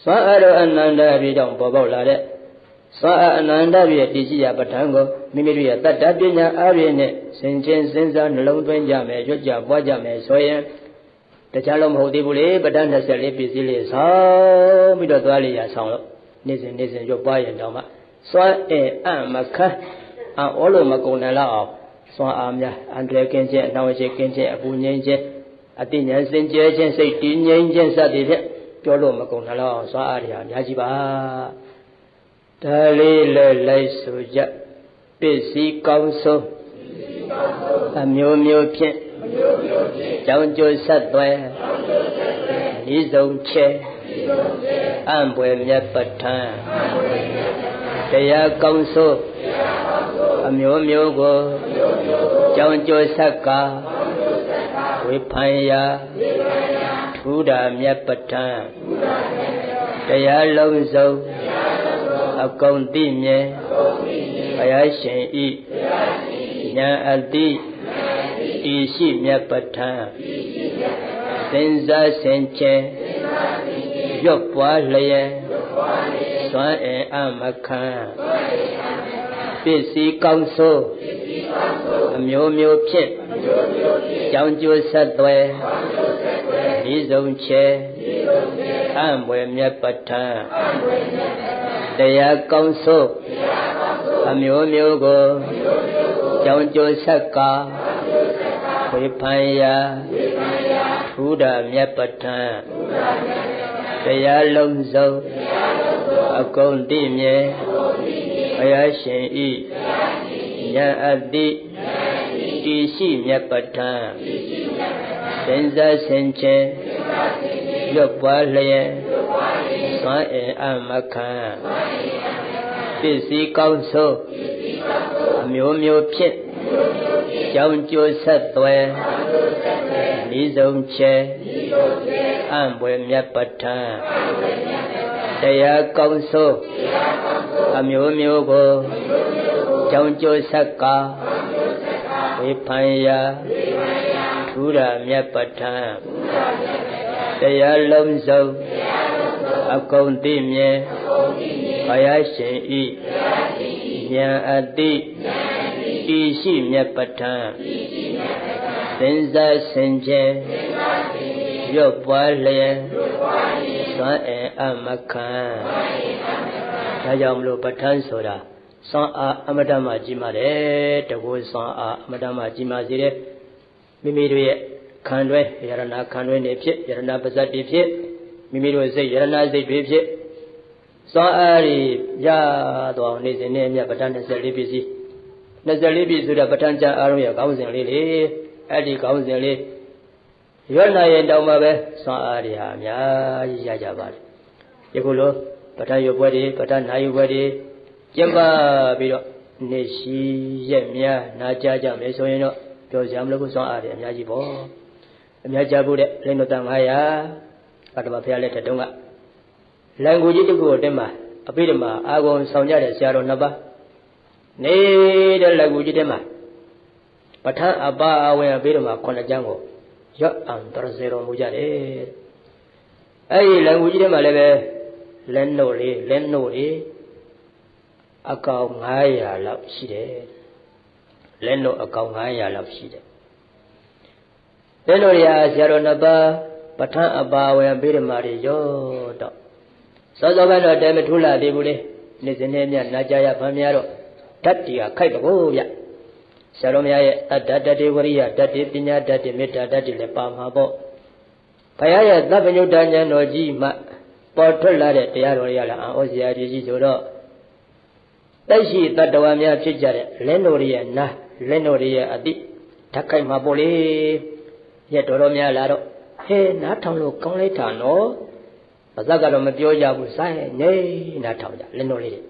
စွမ်းအားတော်အနန္တပြီးတော့ပေါ်ပေါက်လာတဲ့စွမ်းအားအနန္တရဲ့တည်ရှိရာပဋ္ဌာန်းကိုမိမိတို့ရဲ့တတ္တပညာအားဖြင့်ဆင်ခြင်စဉ်းစားနှလုံးသွင်းကြမယ်ရွတ်ကြပွားကြမယ်ဆိုရင်တခြားလုံးမဟုတ်သေးဘူးလေပဋ္ဌာန်း24ပစ္စည်းလေးဆောင်ပြီးတော့သွားလေရဆောင်လို့နေ့စဉ်ရွတ်ပွားရင်တော့မှစွမ်းအင်အမခံအောလို့မကုန်နိုင်တော့အောင်စွမ်းအားများအန္တရာယ်ကင်းခြင်းအနှောင့်အယှက်ကင်းခြင်းအပူငြိမ်းခြင်းအတိညာစင်ကြဲခြင်းစိတ်တည်ငြိမ်းခြင်းစသည်ဖြင့်ပြောလို့မကုန်နိုင်တော့အောင်စွမ်းအားတွေအများကြီးပါဒါလေးလည်းလိုက်ဆိုကြပစ္စည်းကောင်းဆုံးအမျိုးမျိုးဖြင့်ကြောင်းကျိုးဆက်သွဲဤဆုံးချဲအံ့ဘွယ်မြတ်ပဋ္ဌာန်းတရားကောင်းဆိုအမျိုးမျိုးကိုကြောင်းကျိုးဆက်ကဝေဖန်ရာထူးတာမြတ်ပဋ္ဌာန်းတရားလုံးစုံအကုန်သိမြင်ဘုရားရှင်ဤဉာဏ်အတိတည်ရှိမြတ်ပဋ္ဌာန်းစဉ်းစားဆင်ခြင်ရွတ်ပွားလျက်စွမ်းအင်အမခံပစ္စည်းကောင်းဆိုအမျိုးမျိုးဖြင့်ကြောင်းကျိုးဆက်သွဲဤဆုံးချေအံ့ဘွယ်မြတ်ပဋ္ဌာန်းတရားကောင်းဆိုအမျိုးမျိုးကိုကြောင်းကျိုးဆက်ကဝေဖန်ရာထူးတာမြတ်ပဋ္ဌာန်းတရားလုံးစုံအကုန်သိမြင်ဘုရားရှင်ဤဉာဏ်အတိတည်ရှိမြတ်ပဋ္ဌာန်းစဉ်းစားဆင်ခြင်ရွတ်ပွားလျက်စွမ်းအင်အမခံပစ္စည်းကောင်းဆိုအမျိုးမျိုးဖြင့်ကြောင်းကျိုးဆက်သွဲဤဆုံးချေအံ့ဘွယ်မြတ်ပဋ္ဌာန်းတရားကောင်းဆိုအမျိုးမျိုးကိုကြောင်းကျိုးဆက်ကဝေဖန်ရာထူးတာမြတ်ပဋ္ဌာန်းတရားလုံးစုံအကုန်သိမြင်ဘုရားရှင်ဤဉာဏ်အတိတည်ရှိမြတ်ပဋ္ဌာန်းစဉ်းစားဆင်ခြင်ရွတ်ပွားလျက်စွမ်းအင်အမခံဒါကြောင့်မလို့ပဋ္ဌာန်းဆိုတာစွမ်းအားအမတ္တမကြီးမားတယ်တကူစွမ်းအားအမတ္တမကြီးမားစေတဲ့မိမိတို့ရဲ့ခံတွဲယရဏခံတွဲနေဖြစ်ယရဏပဇတ်တွေဖြစ်မိမိတို့စိတ်ယရဏစိတ်တွေဖြစ်စွမ်းအားတွေရသွားနေစဉ်နဲ့မြတ်ပဋ္ဌာန်း24ပစ္စည်း24ပစ္စည်းဆိုတာပဋ္ဌာန်းကျမ်းအားလုံးရဲ့ခေါင်းစဉ်လေးလေအဲ့ဒီခေါင်းစဉ်လေးရွတ်နိုင်ရင်တောင်မှပဲစွမ်းအားတွေဟာအများကြီးရကြပါလေယခုလိုပဋ္ဌာန်းရွတ်ပွဲတွေပဋ္ဌာန်းနာယူပွဲတွေကျင်းပပြီးတော့ နေရှိရဲ့များနာကြကြမယ်ဆိုရင်တော့ပြောစရာမလိုဘူးစွမ်းအားတယ်အများကြီးပေါ့အများကြဖို့တဲ့လင်းတော်တန်900ပထမဖျားလက်ထက်တုန်းကလန်ကိုကြီးတစ်ခုကိုတင်မှာအပိဓမ္မာအာဂုံဆောင်ကြတဲ့ဆရာတော်2ပါးနေတဲ့လန်ကိုကြီးတင်မှာပဋ္ဌာန်းအပါအဝင်အပိဓမ္မာ9ကျမ်းကိုရွတ်အောင်တော်စေတော်မူကြတယ်အဲ့ဒီလန်ကိုကြီးတင်မှာလည်းပဲလက်နှုတ်လေးအကောင်900လောက်ရှိတယ်လက်နှုတ်အကောင်900လောက်ရှိတယ်လက်နှုတ်ရဆရာတော်2ပါးပဋ္ဌာန်းအပါဝင်ပိဓမ္မာတွေရောတော့စောစောကတော့တဲမထူးလာသေးဘူးလေနေ့စဉ်နဲ့မြတ်နာကြရဗမ်းများတော့ဓာတ်တီကခိုက်တော့ဗျဆရာတော်များရဲ့အတ္တတတေဝရိယတတေပညာတတေမေတ္တာတတေလည်းပါမှာပေါ့ဘုရားရဲ့သဗ္ဗညုတဉာဏ်တော်ကြီးမှပေါ်ထွက်လာတဲ့တရားတော်ရလာအောင်ဩဇရာကြီးဆိုတော့တိုက်ရှိတတ္တဝါများဖြစ်ကြတဲ့လင်းတော်ရဲ့နာလင်းတော်ရဲ့အတိဓာတ်ခိုက်မှာပေါ့လေရက်တော်များလာတော့ဟဲနားထောင်လို့ကောင်းလိုက်တာနော်ပါဇက်ကတော့မပြောကြဘူးစိုင်းနေနားထောင်ကြလင်းတော်လေးတွေ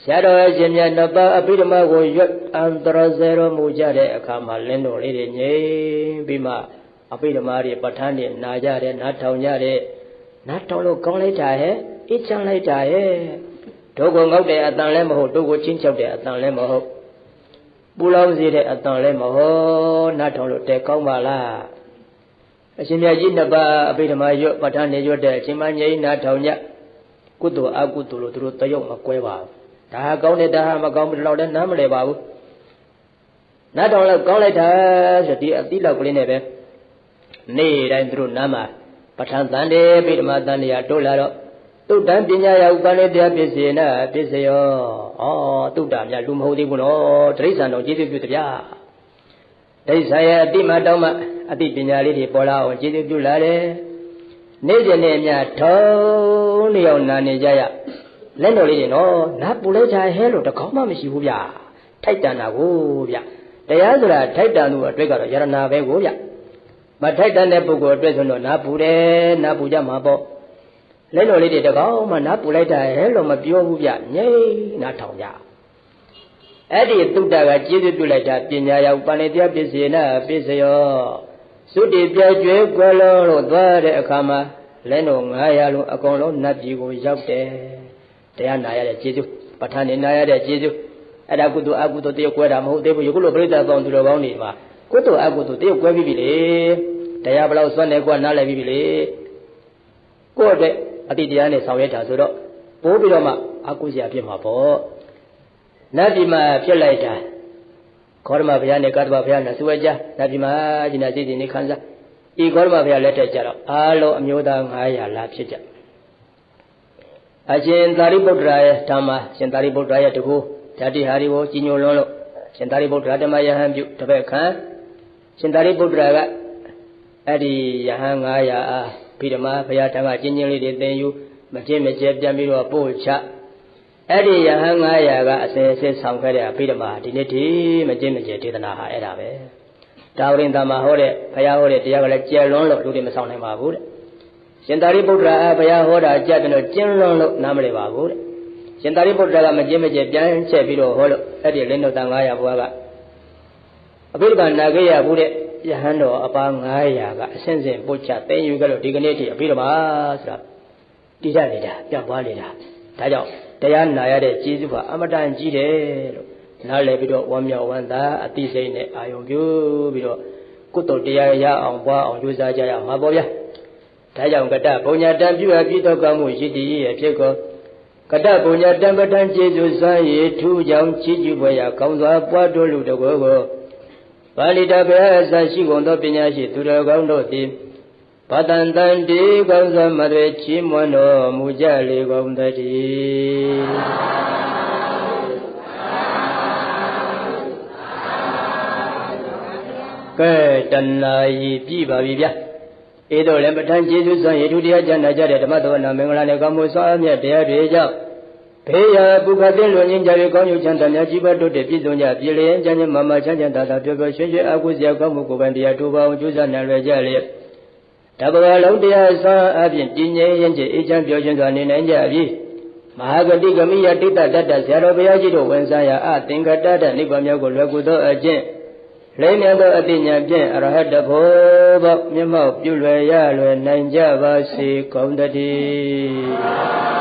ဆရာတော်အရှင်မြတ်2ပါးအပိဓမ္မာကိုရွတ်အန္တရစေတော်မူကြတဲ့အခါမှာလင်းတော်လေးတွေငြိမ်ပြီးမှအပိဓမ္မာတွေပဋ္ဌာန်းတွေနာကြတယ်နားထောင်ကြတယ်နားထောင်လို့ကောင်းလိုက်တာဟဲ့အေးချမ်းလိုက်တာဟဲ့တို့ကိုငေါက်တဲ့အတန်လည်းမဟုတ်တို့ကိုချင်းချောက်တဲ့အတန်လည်းမဟုတ်ပူလောင်စေတဲ့အတန်လည်းမဟုတ်နားထောင်လို့တဲကောင်းပါလားအရှင်မြတ်ကြီး2ပါးအပိဓမ္မာရွတ်ပဋ္ဌာန်းနေရွတ်တဲ့အချိန်မှငြိမ်းနားထောင်ညကုသိုလ်အကုသိုလ်လို့သူတို့တရုပ်မကွဲပါဘူးဒါဟာကောင်းတယ်ဒါဟာမကောင်းဘူးတော့လည်းနားမလဲပါဘူးနားထောင်လို့ကောင်းလိုက်တာဆိုဒီအတိလောက်ကလေးနဲ့ပဲနေ့တိုင်းသူတို့နားမှာပဋ္ဌာန်းတန်တယ်ပိဓမ္မာတန်တရားတိုးလာတော့တုတ်တန်ပညာယဥပ္ပန္နေတရားပစ္စယေနပစ္စယောတုတ်တာများလူမဟုတ်သေးဘူးနော်တိရစ္ဆာန်တော်ကျေးဇူးပြုတဗျာတိရစ္ဆာန်ရဲ့အတိမတောင်းမှအတိပညာလေးတွေပေါ်လာအောင်ကျေးဇူးပြုလာတယ်နေ့စဉ်နဲ့အများထုံးနေအောင်နာနေကြရလက်တော်လေးတွေနော်နားပူလိုက်ကြဟဲလို့တကောင်းမှမရှိဘူးဗျာထိုက်တန်တာကိုဗျတရားဆိုတာထိုက်တန်သူအတွက်ကတော့ယရနာပဲကိုဗျမထိုက်တန်တဲ့ပုဂ္ဂိုလ်အတွက်ဆိုတော့နားပူတယ်နားပူကြမှာပေါ့လက်တော်လေးတွေတကောင်းမှနားပူလိုက်တာဟဲလို့မပြောဘူးဗျငြိမ်နားထောင်ကြအဲ့ဒီတုတ္တကကျေးဇူးပြုလိုက်တာပညာယဥပ္ပန္နေတရားပစ္စယေနပစ္စယောသုတိပြကျွဲကွယ်လုံးလို့သွားတဲ့အခါမှာလက်တော်900လုံးအကုန်လုံးနတ်ပြည်ကိုရောက်တယ်တရားနာရတဲ့ကျေးဇူးပဋ္ဌာန်းနေနာရတဲ့ကျေးဇူးအဲ့ဒါကုသိုလ်အကုသိုလ်တရုပ်ကွဲတာမဟုတ်သေးဘူးယခုလိုပြိဿပေါင်းသူတော်ကောင်းတွေမှာကုသိုလ်အကုသိုလ်တရုပ်ကွဲပြီးပြီလေတရားဘလောက်စွန့်နေကွာနားလည်ပြီးပြီလေကိုယ့်အတွက်အတိတရားနဲ့ဆောင်ရွက်တာဆိုတော့ပိုးပြီးတော့မှအကုစရာဖြစ်မှာပေါ့နတ်ပြည်မှာဖြစ်လိုက်တာခောရမဘုရားနဲ့ကတ္တဗဘုရားနဲ့စွဲကြနတ်ပြည်မှာကျင်နာစိတ်နေခံစားဤခောရမဘုရားလက်ထက်ကြတော့အားလုံးအမျိုးသား900လာဖြစ်ကြအရှင်သာရိပုတ္တရာရဲ့ဓမ္မရှင်သာရိပုတ္တရာရဲ့တကူဓာတိဟာရီကိုကြီးညိုလွန်းလို့ရှင်သာရိပုတ္တရာဓမ္မယဟန်ပြုတပည့်ခံရှင်သာရိပုတ္တရာကအဲ့ဒီယဟန်900အားဖိဓမ္မာဘုရားထံကကျဉ်းချင်းလေးတွေသင်ယူမကျင့်မကျက်ပြန်ပြီးတော့ပို့ချအဲ့ဒီယဟန်900ကအစင်စစ်ဆောင်ခဲ့တဲ့ဖိဓမ္မာဒီနေ့ဒီမကျင့်မကျက်ဒေသနာဟာအဲ့ဒါပဲတာဝရင်သမဟောတဲ့ဘုရားဟောတဲ့တရားကလည်းကျယ်လွန်းလို့လူတွေမဆောင်နိုင်ပါဘူးတဲ့ရှင်သာရိပုတ္တရာဘုရားဟောတာကြတယ်လို့ကျဉ်းလွန်းလို့နားမလည်ပါဘူးတဲ့ရှင်သာရိပုတ္တရာကမကျင့်မကျက်ပြန်ချက်ပြီးတော့ဟောလို့အဲ့ဒီလင်းတော်တန်900ဘုရားကအဖိဓမ္မာနာခဲ့ရဘူးတဲ့ယဟန်တော်အပါ900ကအဆင့်ဆင့်ပို့ချသိယူကြလို့ဒီကနေ့ထိအဖိဓမ္မာဆိုတာတည်ရနေတာပြန်ပွားနေတာဒါကြောင့်တရားနာရတဲ့ကျေးဇူးကအမတန်ကြီးတယ်လို့နားလည်ပြီးတော့ဝမ်းမြောက်ဝမ်းသာအသိစိတ်နဲ့အာယုံပြုပြီးတော့ကုသိုလ်တရားရအောင်ပွားအောင်ကြိုးစားကြရမှာပေါ့ဗျာဒါကြောင့်ကတ္တဘုံညာတံပြုအပ်ပြီးတော့ကောင်းမှုရှိတည်ရဲ့ဖြစ်ကောကတ္တဘုံညာတံပဋ္ဌာန်းကျေးဇူးစွမ်းရည်ထူးကြောင့်ချီးကျူးပွဲရကောင်းစွာပွားတို့လူတကောကိုပါဠိတော်ဘုရားအစရှိကုန်သောပညာရှိသူတော်ကောင်းတို့သည်ဗတန်တန်ဒီကောင်းစွာမသွေချီးမွမ်းတော်မူကြလေကုန်သတည်းကဲတဏှာယီပြပါပြီဗျာဧတို့လည်းပဋ္ဌာန်းကျေးဇူးစွမ်းရည်ထူးတရားကျမ်းနာကြတဲ့ဓမ္မတော်နာမင်္ဂလာနဲ့ကောင်းမှုစွာအမြတ်တရားတွေကြောင့်ဘေးရာပုခတ်တဲ့လူငင်းကြ၍ကောင်းကျိုးချမ်းသာများကြီးပွားတိုးတက်ပြည့်စုံကြပြည်လျင်ချမ်းချမ်းမာမာချမ်းချမ်းသာသာပျော်ပျော်ရွှင်ရွှင်အားကိုးစရာကောင်းမှုကိုယ်ပိုင်တရားတူပါအောင်ကြိုးစားနိုင်ရကြလျက်တပ္ပဝါလုံးတရားစွမ်းအပြင်တည်ငြိမ်ရင်ကျအေးချမ်းပျော်ရွှင်စွာနေနိုင်ကြပြီ မဟာဂတိကမိယတိတ္တတတ္တဆရာတော်ဘုရားကြီးတို့ဝန်စားရာအသင်္ကတ္တနိဗ္ဗာန်မြောက်ကိုလွယ်ကူသောအကျင့်လိမ့်မြတ်သောအတိညာဖြင့်အရဟတဘောပေါမျက်မှောက်ပြုလွယ်ရလွယ်နိုင်ကြပါစေကုန်တည်း